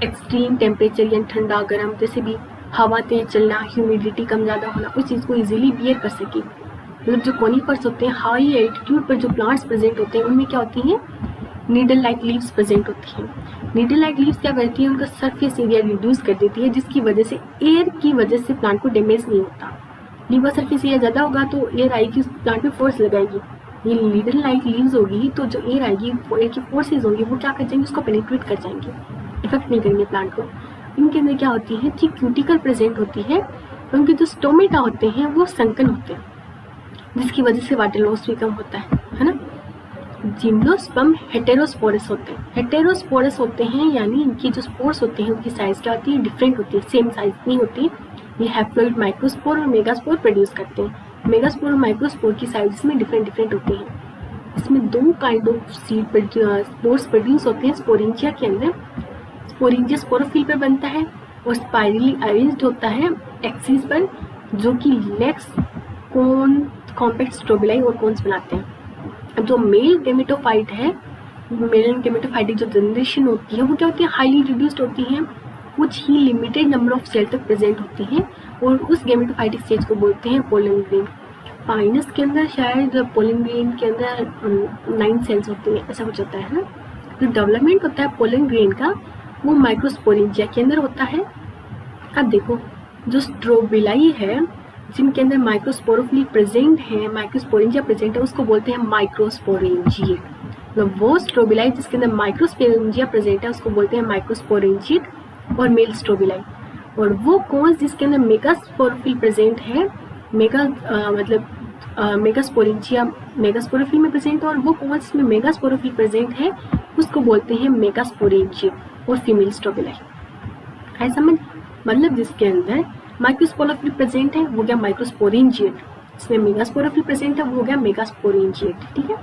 एक्सट्रीम टेम्परेचर यानी ठंडा गर्म जैसे भी हवा तेज चलना, ह्यूमिडिटी कम ज़्यादा होना, उस चीज़ को इजीली बियर कर सके। मतलब जो कोनिफर्स होते हैं हाई एल्टीट्यूड पर जो प्लांट्स प्रेजेंट होते हैं उनमें क्या होती हैं, नीडल लाइक लीव्स प्रेजेंट होती हैं। नीडल लाइक लीव्स क्या करती है, उनका सरफेस एरिया रिड्यूस कर देती है जिसकी वजह से एयर की वजह से प्लांट को डैमेज नहीं होता। लीव का सरफेस एरिया ज़्यादा होगा तो एयर आएगी उस प्लांट पे फोर्स लगाएगी। ये नीडल लाइक लीव्स होगी तो जो एयर आएगी, एयर की फोर्सेज होंगी वो क्या कर जाएंगे, उसको पेनिट्रेट कर जाएंगे, इफेक्ट नहीं करेंगे प्लांट को। इनके अंदर क्या होती है, ठीक क्यूटिकल प्रेजेंट होती है, उनके जो स्टोमेटा होते हैं वो संकन होते हैं जिसकी वजह से वाटर लॉस भी कम होता है ना। जिम्नोस्पर्म हेटेरोस्पोरस होते हैं। हेटेरोस्पोरस होते हैं यानी इनकी जो स्पोर्स होते हैं उनकी साइज क्या होती है, डिफरेंट होती है, सेम साइज नहीं होती। ये हैप्लॉइड माइक्रोस्पोर और मेगास्पोर प्रोड्यूस करते हैं। मेगास्पोर और माइक्रोस्पोर की साइज में डिफरेंट होती हैं। इसमें दो kind of seed spores produce होते हैं स्पोरेंजिया के अंदर। स्पोरेंजिया स्पोरोफिल पर बनता है और स्पाइरली अरेंज्ड होता है एक्सिस पर, जो कि लेग्स, कोन, कॉम्पैक्ट स्ट्रोबिलाई और कोन्स बनाते हैं। अब जो मेल गेमेटोफाइट है, मेल गेमेटोफाइट जो जनरेशन होती है वो क्या होती है, हाईली रिड्यूस्ड होती है, कुछ ही लिमिटेड नंबर ऑफ सेल तक प्रेजेंट होती हैं और उस गेमेटोफाइटिक स्टेज को बोलते हैं पोलन ग्रेन। पाइनस के अंदर शायद पोलन ग्रेन के अंदर 9 सेल्स होते हैं, ऐसा कुछ होता है ना। जो डेवलपमेंट होता है पोलन ग्रेन का वो माइक्रोस्पोरेंजिया के अंदर होता है। अब देखो जो स्ट्रोबिलाई है जिनके अंदर माइक्रोस्पोरोफिल प्रेजेंट है, माइक्रोस्पोरेंजिया प्रेजेंट है, उसको बोलते हैं माइक्रोस्पोरेंजिएट। तो वो स्ट्रोबिलाई जिसके अंदर माइक्रोस्पोरेंजिया प्रेजेंट है उसको बोलते हैं माइक्रोस्पोरेंजिएट और मेल स्ट्रोबिलाई। और वो कौन जिसके अंदर मेगास्पोरोफिल प्रेजेंट है, मेगास्पोरेंजिया मेगास्पोरोफिल में प्रेजेंट है, और वो कौन जिसमें मेगास्पोरोफिल प्रेजेंट है उसको बोलते हैं मेगास्पोरेंजिएट और फीमेल स्ट्रोबिलाई। है समझ? मतलब जिसके अंदर माइक्रोस्पोरोफिल प्रेजेंट है वो गया माइक्रोस्पोरेंजिएट, इसमें मेगास्पोरोफिल प्रेजेंट है वो हो गया मेगास्पोरेंजिएट। ठीक है।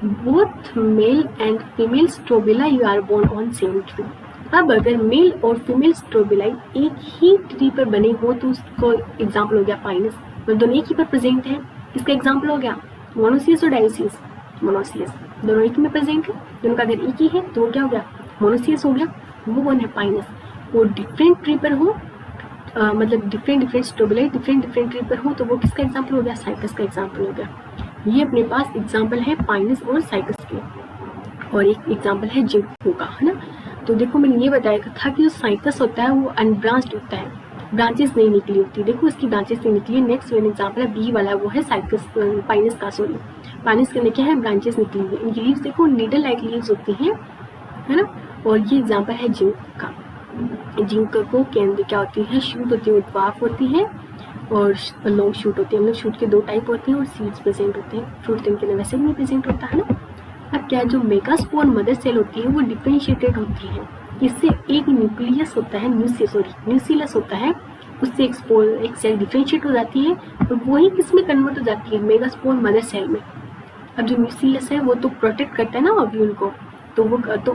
Both male and female strobili are borne on same tree. अब अगर मेल और फीमेल स्ट्रोबिलाई एक ही ट्री पर बने हो तो उसको एग्जाम्पल हो गया पाइनस, मतलब दोनों एक ही पर प्रेजेंट है, इसका एग्जाम्पल हो गया मोनोसियस और डायोसियस। मोनोसियस दोनों एक ही में प्रेजेंट है, दोनों का अगर एक ही है तो वो क्या हो गया, मोनोसियस हो गया, वो कौन है, पाइनस। और डिफरेंट ट्री पर हो मतलब डिफरेंट स्ट्रोबिलाई डिफरेंट ट्री पर हो तो वो किसका एग्जाम्पल हो गया, साइकस का एग्जाम्पल हो गया। ये अपने पास एग्जाम्पल है पाइनस और साइकस के, और एक एग्जाम्पल है जिंको का, है ना। तो देखो मैंने ये बताया था कि जो साइकस होता है वो अनब्रांच्ड होता है, ब्रांचेस नहीं निकली होती। देखो इसकी ब्रांचेस नहीं निकली। नेक्स्ट वन एग्जाम्पल है बी वाला, वो है साइकस पाइनस का, सॉरी पाइनस के अंदर क्या है, ब्रांचेस निकली हुई। इनकी लीव्स देखो नीडल लाइक लीव्स होती हैं, है ना। और ये एग्जाम्पल है जिंक का। जिंको के अंदर क्या होती है, शूट होती है, ड्वार्फ होती है और लॉन्ग शूट होती है। हम लोग शूट के 2 टाइप होते हैं और सीड्स प्रेजेंट होते हैं। फ्रूट तो इनके अंदर वैसे भी प्रेजेंट होता है ना। अब क्या जो मेगास्पोर मदर सेल होती है वो डिफरेंशिएटेड होती है। इससे एक न्यूक्लियस होता है, न्यूक्लियस होता है, उससे एक सेल डिफरेंशिएट हो जाती है और वही किस में कन्वर्ट हो जाती है, मेगास्पोर मदर सेल में। अब जो न्यूक्लियस है वो तो प्रोटेक्ट करता है ना ओव्यूल को, तो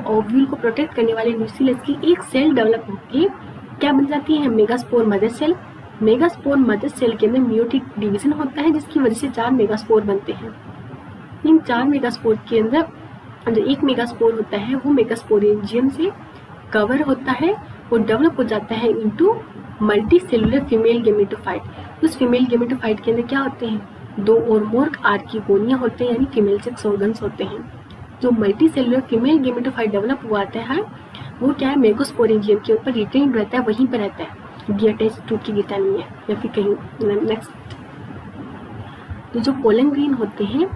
ओव्यूल को प्रोटेक्ट करने वाले न्यूक्लियस की एक सेल डेवलप होकर क्या बन जाती है, megaspore mother cell. Megaspore mother cell के अंदर मियोटिक डिवीजन होता है जिसकी वजह से 4 मेगास्पोर बनते हैं। इन 4 मेगास्पोर के अंदर जो एक मेगास्पोर होता है वो मेगास्पोरेंजियम से कवर होता है और डेवलप हो जाता है into multi cellular female gametophyte. उस फीमेल गेमेटोफाइट के अंदर क्या होते हैं, 2 और मोर आर्किगोनिया होते हैं, यानी फीमेल सेक्स ऑर्गन्स होते हैं। जो multi cellular female gametophyte develop हुआ है वो क्या है, मेगास्पोरेंजियम के ऊपर रिटेन रहता है, वहीं पर रहता है, डिअटैच टूट के गिरता नहीं है या फिर कहीं। नेक्स्ट तो जो पोलन ग्रेन होते हैं,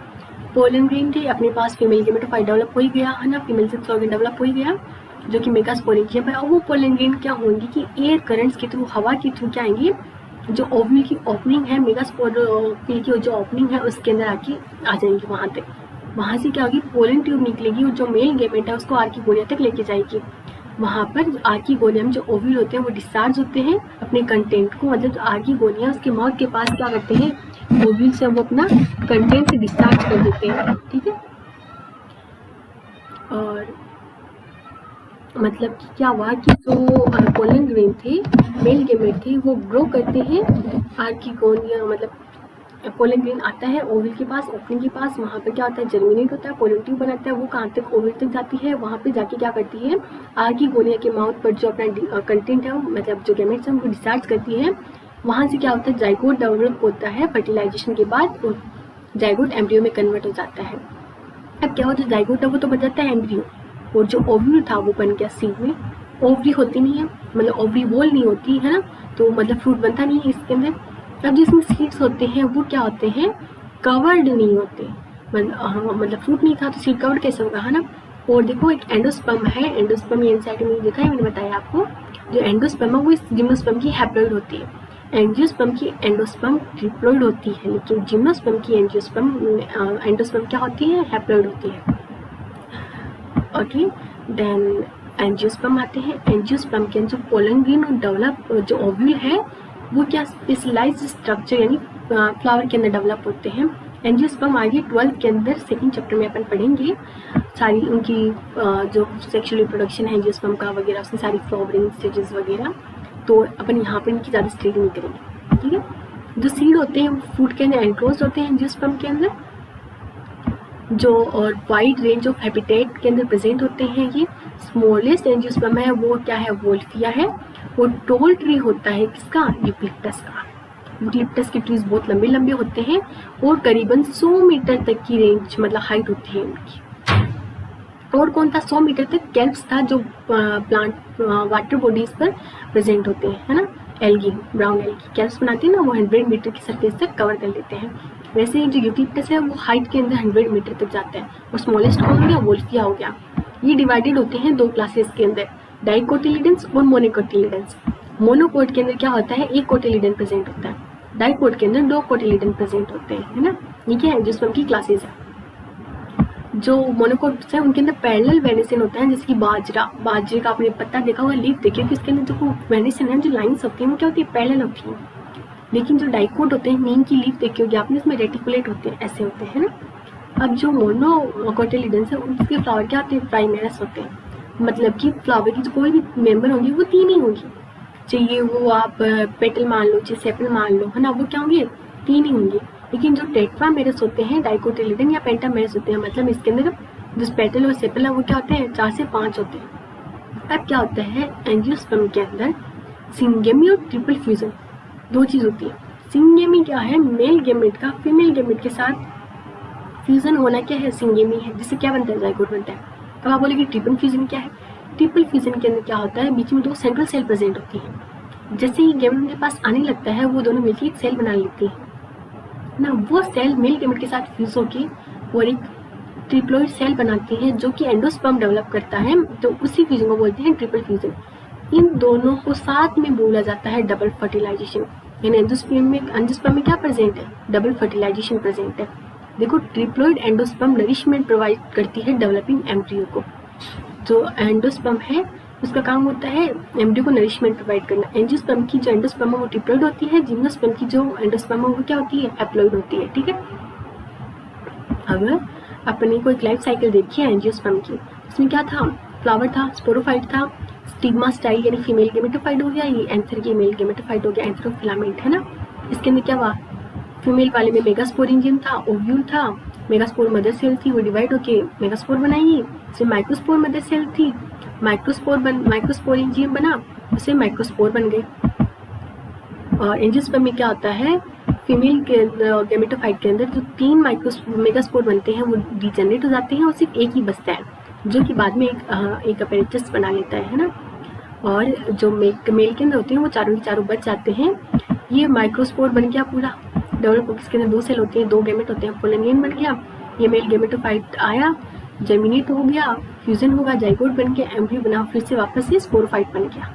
पोलन ग्रेन थे अपने पास फीमेल गेमेटोफाइट डेवलप हो ही गया है ना, फीमेल सेक्स ऑर्गन डेवलप हो ही गया जो कि मेगास्पोरेंजियम है। और वो पोलन ग्रेन क्या होंगी कि एयर करंट्स के थ्रू, हवा के थ्रू क्या आएंगे, जो ओव्यूल की ओपनिंग है, मेगास्पोरोफिल की जो ओपनिंग है उसके अंदर आके आ जाएंगी वहां तक। वहां से क्या होगी, पोलन ट्यूब निकलेगी और जो मेल गेमेट है उसको आर्किगोनिया तक लेके जाएगी। वहां पर आर्किगोनिया में जो ओव्यूल होते हैं वो डिस्चार्ज होते हैं अपने कंटेंट को, मतलब आर्किगोनिया उसके माउथ के पास क्या करते हैं, ओव्यूल से वो अपना कंटेंट डिस्चार्ज कर देते हैं। ठीक है। और मतलब क्या हुआ कि जो पोलन ग्रेन थे, मेल गेमेट थे, वो ग्रो करते हैं आर्किगोनिया, मतलब पोलन ग्रेन आता है ओवल के पास, ओपनिंग के पास, वहाँ पे क्या होता है, जर्मिनेट होता है, पोलन ट्यूब बनाता है, वो कहाँ तक, ओवल तक जाती है। वहाँ पे जाके क्या करती है, आर्किगोनिया के माउथ पर जो अपना कंटेंट है, मतलब जो गेमेट्स हैं, उनको डिस्चार्ज करती है। वहाँ से क्या होता है, जाइगोट डेवलप होता है फर्टिलाइजेशन के बाद, जाइगोट एम्ब्रियो में कन्वर्ट हो जाता है। अब क्या होता है, जाइगोट है वो तो बन जाता है एम्ब्रियो, और जो ओव्यूल था वो बन गया सीड में। ओवरी होती नहीं है, मतलब ओवरी वॉल नहीं होती है ना, तो मतलब फ्रूट बनता नहीं है इसके अंदर। अब जिसमें सीड्स होते हैं वो क्या होते हैं, कवर्ड नहीं होते, मतलब फ्रूट नहीं था तो सीड कवर्ड कैसे होगा, है ना। और देखो एक एंडोस्पर्म है, एंडोस्पर्म ये एनसीईआरटी में देखा है, मैंने बताया आपको। जो एंडोस्पर्म है वो इस जिम्नोस्पर्म की हैप्लॉइड होती है, एंजियोस्पर्म की एंडोस्पर्म ट्रिप्लॉइड होती है, लेकिन जिम्नोस्पर्म की एंडोस्पर्म क्या होती है, हैप्लॉइड होती है। ओके, देन एंजियोस्पर्म आते हैं। एंजियोस्पर्म के जो पोलन ग्रेन डेवलप, जो ओव्यूल है वो क्या स्पेशलाइज्ड स्ट्रक्चर यानी फ्लावर के अंदर डेवलप होते हैं। एंजियोस्पर्म आगे 12 के अंदर 2nd चैप्टर में अपन पढ़ेंगे सारी उनकी जो सेक्सुअल रिप्रोडक्शन है एंजियोस्पर्म का वगैरह, उसकी सारी फ्लावरिंग स्टेजेस वगैरह, तो अपन यहाँ पर इनकी ज़्यादा स्टडी नहीं करेंगे। ठीक है। जो सीड होते हैं वो फ्रूट के अंदर एनक्लोज होते हैं एंजियोस्पर्म के अंदर, जो और वाइड रेंज ऑफ हैबिटेट के अंदर प्रेजेंट होते हैं। ये स्मॉलेस्ट एंजियोस्पर्म है वो क्या है, वोल्फिया है, और टोल ट्री होता है किसका, यूकलिप्टस का। यूकलिप्टस के ट्रीज बहुत लंबे लंबे होते हैं और करीबन 100 मीटर तक की रेंज मतलब हाइट होती है उनकी। और कौन था, 100 मीटर तक कैल्प्स था जो प्लांट वाटर बॉडीज पर प्रेजेंट होते हैं, है ना। एल्गी, ब्राउन एल्गी कैल्प्स बनाते हैं ना, वो 100 मीटर की सरफेस तक कवर कर लेते हैं। वैसे ही जो यूकलिप्टस है वो हाइट के अंदर 100 मीटर तक जाता है। और स्मॉलेस्ट कौन हो गया, वोल्फिया हो गया। ये डिवाइडेड होते हैं दो क्लासेस के अंदर, डाइकोटिलिडेंस और मोनोकोटिलिडेंस। मोनोकोट के अंदर क्या होता है, एक कोटिलिडन प्रेजेंट होता है। डाइकोट के अंदर 2 कोटिलिडन प्रेजेंट होते हैं, है ना। ये क्या है, जिसमें की क्लासेस है। जो मोनोकोट्स है उनके अंदर पैरेलल वेनिसन होता है, जैसे कि बाजरे का आपने पत्ता देखा होगा, लीफ देखिए कि इसके अंदर जो वेनिसन है, जो लाइंस होती है वो क्या होती है, पैरेलल होती है। लेकिन जो डाइकोट होते हैं, नीम की लीफ देखी होगी आपने, इसमें रेटिकुलेट होते हैं, ऐसे होते हैं ना। अब जो मोनोकोटिलिडन्स है उनके फ्लावर क्या होते हैं, प्राइमेरस होते हैं। मतलब कि फ्लावर की जो कोई भी मेंबर होंगी वो 3 ही होंगी, चाहिए वो आप पेटल मान लो, चाहे सेपल मान लो, है ना, वो क्या होंगे, 3 ही होंगे। लेकिन जो टेट्रामेरस होते हैं, डाइकोटिलिडन या पेंटामेरस होते हैं, मतलब इसके अंदर जो पेटल और सेपल है वो क्या होते हैं, 4 से 5 होते हैं। अब क्या होता है, एंजियोस्पर्म के अंदर सिंगेमी और ट्रिपल फ्यूजन 2 चीज होती है। सिंगेमी क्या है, मेल गेमेट का फीमेल गेमेट के साथ फ्यूजन होना क्या है, सिंगेमी है, जिससे क्या बनता है, जाइगोट बनता है। अब आप बोलेंगे ट्रिपल फ्यूजन क्या है। ट्रिपल फ्यूजन के अंदर क्या होता है, बीच में 2 सेंट्रल सेल प्रेजेंट होती है। जैसे ही गेमेट उनके पास आने लगता है वो दोनों मिलकर एक सेल बना लेती है ना। वो सेल मेल गेमेट के साथ फ्यूज होके और एक ट्रिप्लोइड सेल बनाती है जो कि एंडोस्पर्म डेवलप करता है। तो उसी फ्यूजन को बोलते हैं ट्रिपल फ्यूजन। इन दोनों को साथ में बोला जाता है डबल फर्टिलाइजेशन। यानी एंडोस्पर्म में क्या प्रेजेंट है, डबल फर्टिलाइजेशन प्रेजेंट है। देखो, ट्रिप्लोइड एंडोस्पर्म नरिशमेंट प्रोवाइड करती है डेवलपिंग एम्ब्रियो को। जो एंडोस्पर्म है उसका काम होता है एम्ब्रियो को नरिशमेंट प्रोवाइड करना। एंजियोस्पर्म की जो एंडोस्पर्म है वो ट्रिप्लोइड होती है, जिम्नोस्पर्म की जो एंडोस्पर्म है वो क्या होती है, हैप्लॉइड होती है, ठीक है। अब अपने को एक लाइफ साइकिल देखिए एंजियोस्पर्म की। इसमें क्या था, फ्लावर था, स्पोरोफाइट था, स्टिग्मा स्टाइल यानी फीमेल गेमेटोफाइट हो गया, ये एंथर की मेल गेमेटोफाइट हो गया, एंथरोफिलामेंट, है ना। इसके अंदर क्या हुआ, फीमेल वाले में मेगास्पोरेंजियम था, ओव्यूल था, मेगास्पोर मदर सेल थी, वो डिवाइड होके मेगास्पोर बनाई। इसमें माइक्रोस्पोर मदर सेल थी, माइक्रोस्पोरेंजियम बना, उससे माइक्रोस्पोर बन गए। और एंजियोस्पर्म में क्या होता है, फीमेल के गेमेटोफाइट के अंदर जो 3 मेगास्पोर बनते हैं वो डिजेनरेट हो जाते हैं और सिर्फ एक ही बचता है, जो कि बाद में एक अपैरेटस बना लेता है ना। और जो मेल के अंदर होते हैं वो चारों के चारों बच जाते हैं। ये माइक्रोस्पोर बन गया पूरा डेवलप, इसके अंदर 2 सेल होते हैं, 2 गैमेट होते हैं, पोलिनियन बन गया। ये मेल गेमेटोफाइट आया, जर्मिनेट हो गया, फ्यूजन होगा, जाइगोट बन के एम्ब्रियो बना, फिर से वापस से स्पोरोफाइट बन गया।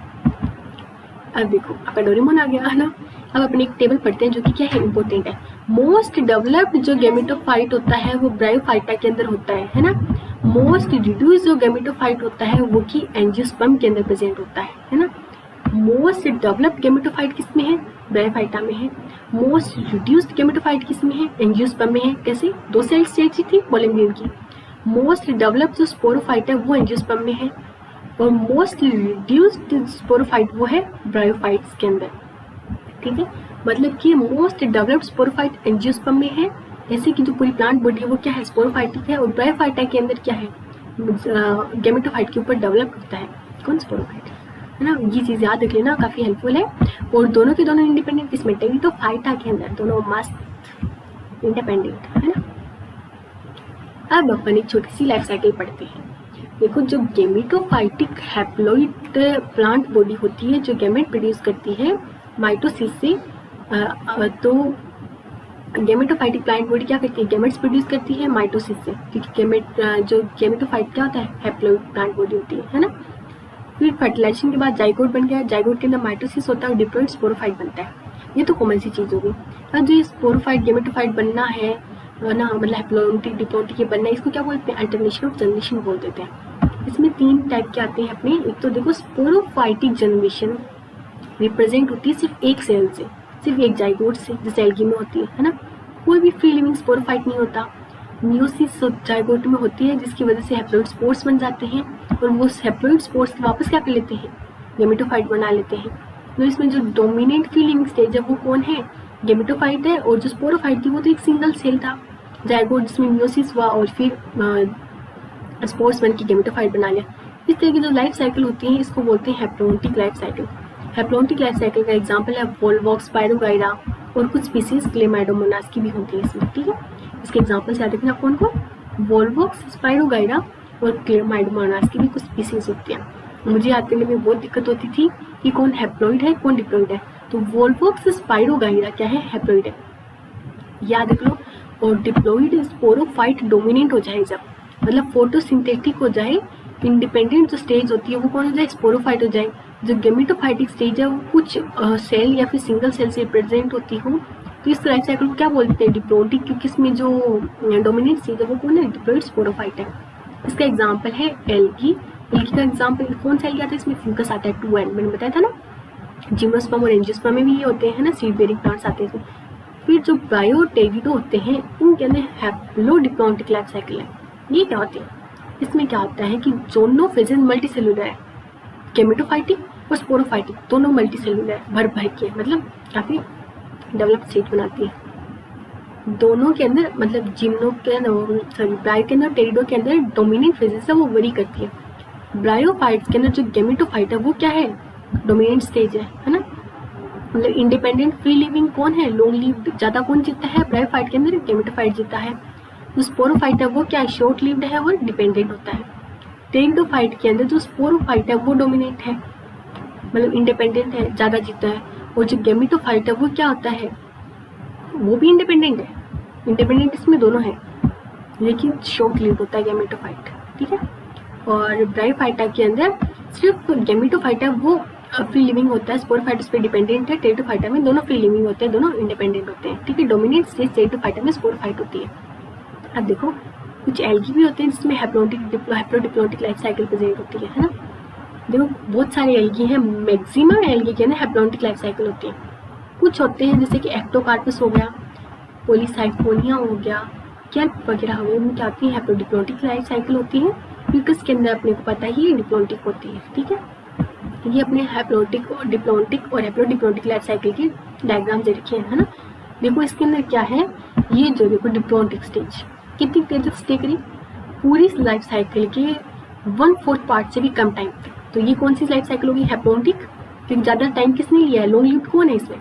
अब देखो आपका डोरेमोन आ गया, है ना। अब अपने एक टेबल पढ़ते हैं जो कि क्या है, इंपॉर्टेंट है। मोस्ट डेवलप्ड जो गेमेटोफाइट होता है वो ब्रायोफाइटा के अंदर होता है ना। मोस्ट रिड्यूस जो गेमेटोफाइट होता है वो कि एंजियोस्पर्म के अंदर प्रेजेंट होता है ना। मोस्ट डेवलप्ड गेमेटोफाइट किसमें है, ब्रायोफाइटा में है। मोस्ट रिड्यूस्ड गेमेटोफाइट किसमें है, एंजियोस्पर्म में है। कैसे, 2 सेल स्टेज थी पोलिनियन की। मोस्ट डेवलप्ड जो स्पोरोफाइट है वो एंजियोस्पर्म में है और मोस्ट रिड्यूस्ड स्पोरोफाइट वो है ब्रायोफाइट्स के अंदर, ठीक है। मतलब कि मोस्ट डेवलप्ड स्पोरोफाइट एंजियोस्पर्म में है, जैसे कि जो पूरी प्लांट बॉडी है वो क्या है, स्पोरोफाइटिक है। और ब्रायोफाइटा के अंदर क्या है, गेमेटोफाइट के ऊपर डेवलप होता है कौन, स्पोरोफाइट, है ना। ये चीज याद रख लेना, काफी हेल्पफुल है। और दोनों के दोनों इंडिपेंडेंट किसमें, टेरिडोफाइटा के अंदर दोनों मस्त इंडिपेंडेंट, है ना। अब अपन एक छोटी सी लाइफ साइकिल पढ़ते हैं। देखो, जो गेमेटोफाइटिक हैप्लॉइड प्लांट बॉडी होती है जो गेमेट प्रोड्यूस करती है माइटोसिस से, तो गेमेटोफाइटिक प्लांट बॉडी क्या करती है, गेमेट्स प्रोड्यूस करती है माइटोसिस से, क्योंकि जो गेमेटोफाइट क्या होता है, हैप्लॉइड प्लांट बॉडी होती है ना। फिर फर्टिलाइजेशन के बाद जाइगोट बन गया, जाइगोट के अंदर माइटोसिस होता है और डिप्लॉइड स्पोरोफाइट बनता है। ये तो कॉमन सी चीज होगी। अब जो स्पोरोफाइट गेमेटोफाइट बनना है ना, मतलब हैप्लॉइड डिप्लॉइड के बनना है, इसको क्या बोलते हैं, अल्टरनेशन ऑफ जनरेशन बोल देते हैं। इसमें 3 टाइप के आते हैं अपने। एक तो देखो, स्पोरोफाइटिक जनरेशन रिप्रेजेंट होती है सिर्फ एक सेल से, सिर्फ एक जाइगोट से, जैसे एल्गी में होती है ना। कोई भी फ्री लिविंग स्पोरोफाइट नहीं होता। मियोसिस जाइगोट में होती है, जिसकी वजह से हैप्लॉइड स्पोर्स बन जाते हैं और वो हैप्लॉइड स्पोर्स वापस क्या कर लेते हैं, गेमेटोफाइट बना लेते हैं। तो इसमें जो डोमिनेंट फ्री लिविंग स्टेज है वो कौन है, गेमेटोफाइट है। और जो स्पोरोफाइट थी वो तो एक सिंगल सेल था जाइगोट, जिसमें मियोसिस हुआ और फिर स्पोर्स बन के गेमेटोफाइट बना लिया। इस तरह की जो लाइफ साइकिल होती है इसको बोलते हैं हैप्लॉइडिक लाइफ साइकिल। हैप्लोनिक लाइफ साइकिल का एग्जाम्पल है वोल्वॉक्स, स्पायरोगाइरा और कुछ स्पीसीज क्लेमाइडोमोनास की भी होती है इसमें, ठीक है। इसके एग्जाम्पल याद रखना कौन कौन, वोल्वॉक्स, स्पायरोगाइरा और क्लेमाइडोमोनास की भी कुछ स्पीसीज होती हैं। मुझे याद करने में बहुत दिक्कत होती थी कि कौन हैप्लॉइड है कौन डिप्लॉइड है, तो वोल्वॉक्स स्पायरोगाइरा क्या है, हैप्लॉइड है, याद रख लो। और डिप्लॉइड स्पोरोफाइट डोमिनेंट हो जाए जब, मतलब फोटोसिंथेटिक हो जाए, इंडिपेंडेंट जो स्टेज होती है वो कौन हो जाए, स्पोरोफाइट हो जाए। जो गेमेटोफाइटिक स्टेज है वो कुछ सेल या फिर सिंगल सेल से रिप्रेजेंट होती हो, तो इस लाइफ साइकिल को क्या बोलते हैं, डिप्लॉइडिक, क्योंकि इसमें जो डोमिनेंट स्टेज है वो कौन है, डिप्लॉइड स्पोरोफाइट है। इसका एग्जाम्पल है एल्गी। एल्गी का एग्जाम्पल कौन सा एल्गी आता है, इसमें फ्यूकस आता है 2N, मैंने बताया था ना। जिम्नोस्पर्म और एंजियोस्पर्म में भी ये होते हैं ना, सीड बेयरिंग प्लांट्स आते हैं। फिर जो बायोटेरिडो होते हैं उनके अंदर हैप्लोडिप्लॉन्टिक लाइफ साइकिल है। ये क्या होती है, इसमें क्या होता है कि दोनों फेजेस मल्टी सेलुलर है, गेमेटोफाइटिक और स्पोरोफाइटिक दोनों मल्टी सेलुलर है, भर भर के, मतलब काफी डेवलप स्टेट बनाती है। दोनों के अंदर मतलब जिम्नो के अंदर, सॉरी ब्रायो के अंदर, टेरिडो के अंदर डोमिनेंट फेजेस है वो वरी करती है। ब्रायोफाइट्स के अंदर जो गेमेटोफाइट है वो क्या है, डोमिनेंट स्टेज है ना। मतलब इंडिपेंडेंट फ्री लिविंग कौन है, लॉन्ग लिव्ड, ज्यादा कौन जीता है, ब्रायोफाइट के अंदर गेमेटोफाइट जीता है। जो स्पोरोफाइट है वो क्या है, शॉर्ट लिव्ड है और डिपेंडेंट होता है। टेरिडोफाइट के अंदर जो स्पोरोफाइट है वो डोमिनेंट है, मतलब इंडिपेंडेंट है, ज्यादा जीता है। और जो गेमेटोफाइट है वो क्या होता है, वो भी इंडिपेंडेंट है, इंडिपेंडेंट इसमें दोनों है, लेकिन शॉर्ट लिव्ड होता है गेमेटोफाइट, ठीक है। और ब्रायोफाइटा के अंदर सिर्फ गेमेटोफाइटा वो फ्री लिविंग होता है, स्पोरोफाइट उस पर डिपेंडेंट है। टेरिडोफाइटा में दोनों फ्री लिविंग होते हैं, दोनों इंडिपेंडेंट होते हैं, ठीक है। डोमिनेंट स्टेज टेरिडोफाइटा में स्पोरोफाइट होती है। अब देखो कुछ एल्गी भी होते हैं जिसमें हैप्लोडिप्लॉन्टिक लाइफ साइकिल प्रेजेंट होती है ना। देखो बहुत सारे एल्गी हैं, मैक्सिमम एल्गी के अंदर हैप्लोडिप्लॉन्टिक लाइफ साइकिल होती है। कुछ होते हैं जैसे कि एक्टोकार्पस हो गया, पॉलीसाइफोनिया हो गया, कैल्प वगैरह हो गया, उनकी आती है हैप्लोडिप्लॉन्टिक लाइफ साइकिल होती है। म्यूकस के अंदर अपने को पता ही डिप्लॉन्टिक होती है, ठीक है। ये अपने डिप्लॉन्टिक और हैप्लोडिप्लॉन्टिक लाइफ साइकिल की डायग्राम दे रखे हैं, है ना। देखो इसके अंदर क्या है, ये जो देखो डिप्लॉन्टिक स्टेज कितनी देर तक स्टे करी, पूरी लाइफ साइकिल के 1/4 पार्ट से भी कम टाइम तक। तो ये कौन सी लाइफ साइकिल होगी, हैप्लोडिक, क्योंकि ज्यादा टाइम किसने लिया है, लॉन्ग लिव्ड कौन है इसमें,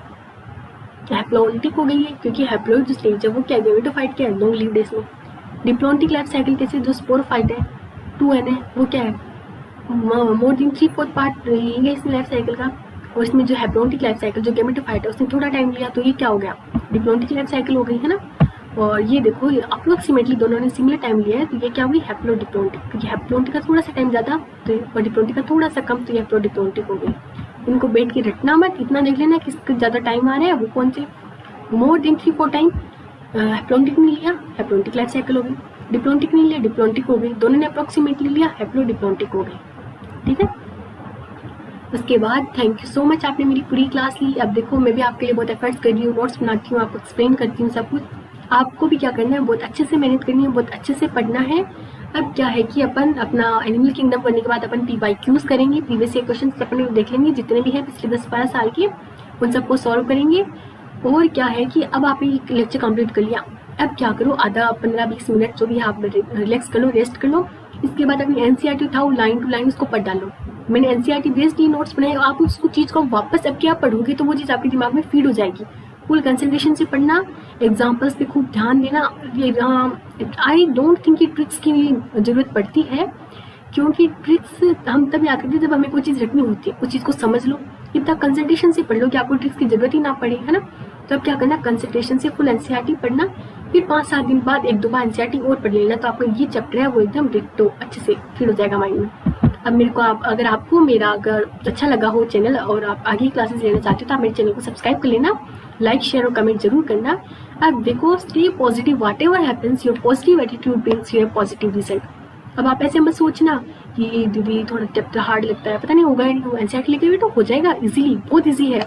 हैप्लोडिक हो गई है, क्योंकि हैप्लोइड जो स्टेज है वो क्या, गेमेटोफाइट क्या है, लॉन्ग लिव्ड है इसमें। डिप्लॉन्टिक लाइफ साइकिल कैसे, जो स्पोरोफाइट है 2N है वो क्या है, मोर देन 3/4 पार्ट लेंगे इस लाइफ साइकिल का। और इसमें जो हैप्लोडिक लाइफ साइकिल जो गेमेटोफाइट है उसने थोड़ा टाइम लिया, तो ये क्या हो गया, डिप्लॉन्टिक लाइफ साइकिल हो गई, है ना। और ये देखो अप्रोक्सीमेटली दोनों ने सिमिलर टाइम लिया है, तो ये क्या हुई, हैप्लोडिप्लॉन्टिक, क्योंकि हैप्लोडिक का थोड़ा सा टाइम ज्यादा तो डिप्लॉन्टिक का थोड़ा सा कम, तो ये हैप्लोडिप्लॉन्टिक हो गई। इनको बैठ के रटना मत, इतना देख लेना किसका ज्यादा टाइम आ रहा है, वो कौन से मोर देन 3/4 टाइम हैप्लोडिक ने लिया, हैप्लोडिक लाइफ साइकिल हो गई। डिप्लॉन्टिक ने लिया, डिप्लॉन्टिक हो गई। दोनों ने अप्रोक्सीमेटली लिया, हैप्लोडिप्लॉन्टिक हो गई, ठीक है। उसके बाद थैंक यू सो मच, आपने मेरी पूरी क्लास ली। अब देखो मैं भी आपके लिए बहुत एफर्ट्स कर रही हूँ, नोट्स बनाती हूँ, आपको एक्सप्लेन करती हूँ सब कुछ। आपको भी क्या करना है, बहुत अच्छे से मेहनत करनी है, बहुत अच्छे से पढ़ना है। अब क्या है कि अपन अपना एनिमल किंगडम करने के बाद अपन PYQs करेंगे, प्रीवियस ईयर क्वेश्चन अपन देख लेंगे, जितने भी हैं पिछले 10-12 साल के, उन सबको सॉल्व करेंगे। और क्या है कि अब आपने एक लेक्चर कंप्लीट कर लिया, अब क्या करो, आधा 15-20 मिनट जो भी आप रिलैक्स कर लो, रेस्ट कर लो। इसके बाद अपनी NCERT उठाओ, लाइन टू लाइन उसको पढ़ डालो। मैंने NCERT बेस्ड ही नोट्स बनाए, आप उसको चीज़ को वापस अब क्या पढ़ोगे तो वो चीज़ आपके दिमाग में फीड हो जाएगी। फुल कंसंट्रेशन से पढ़ना, एग्जाम्पल्स पे खूब ध्यान देना। आई डोंट थिंक कि ट्रिक्स की जरूरत पड़ती है, क्योंकि ट्रिक्स हम तब याद करते हैं जब हमें कोई चीज़ रखनी होती है। उस चीज़ को समझ लो, इतना कंसंट्रेशन से पढ़ लो कि आपको ट्रिक्स की जरूरत ही ना पड़े, है ना। तो अब क्या करना, कंसंट्रेशन से फुल NCERT पढ़ना, फिर 5-7 दिन बाद 1-2 बार NCERT और पढ़ लेना, तो आपको ये चैप्टर है वो एकदम डिट्टो अच्छे से फील हो जाएगा माइंड में। अब मेरे को अगर आपको मेरा अच्छा लगा हो चैनल और आप आगे क्लासेस लेना चाहते हो तो आप मेरे चैनल को सब्सक्राइब कर लेना, लाइक शेयर और कमेंट जरूर करना। अब देखो, stay positive, what ever happens your positive attitude brings your positive result. अब आप ऐसे मत सोचना कि दीदी थोड़ा चैप्टर हार्ड लगता है, पता नहीं होगा नहीं, NCERT लेके भी तो हो जाएगा इजीली, बहुत ईजी है।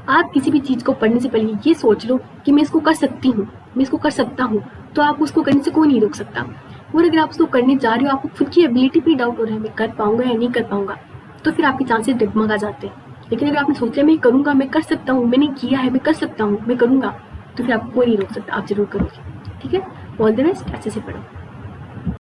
आप किसी भी चीज को पढ़ने से पहले ये सोच लो कि मैं इसको कर सकती हूँ, मैं इसको कर सकता हूँ, तो आप उसको करने से कोई नहीं रोक सकता। और अगर आप उसको करने जा रहे हो, आपको खुद की एबिलिटी पे डाउट हो रहा है, मैं कर पाऊंगा या नहीं कर पाऊंगा, तो फिर आपके चांसेस डगमगा जाते हैं। लेकिन अगर आपने सोच लिया मैं करूंगा, मैं कर सकता हूँ, मैंने किया है, मैं कर सकता हूँ, मैं करूंगा, तो फिर आपको कोई नहीं रोक सकता, आप जरूर करोगे, ठीक है। ऑल द बेस्ट, अच्छे से पढ़ो।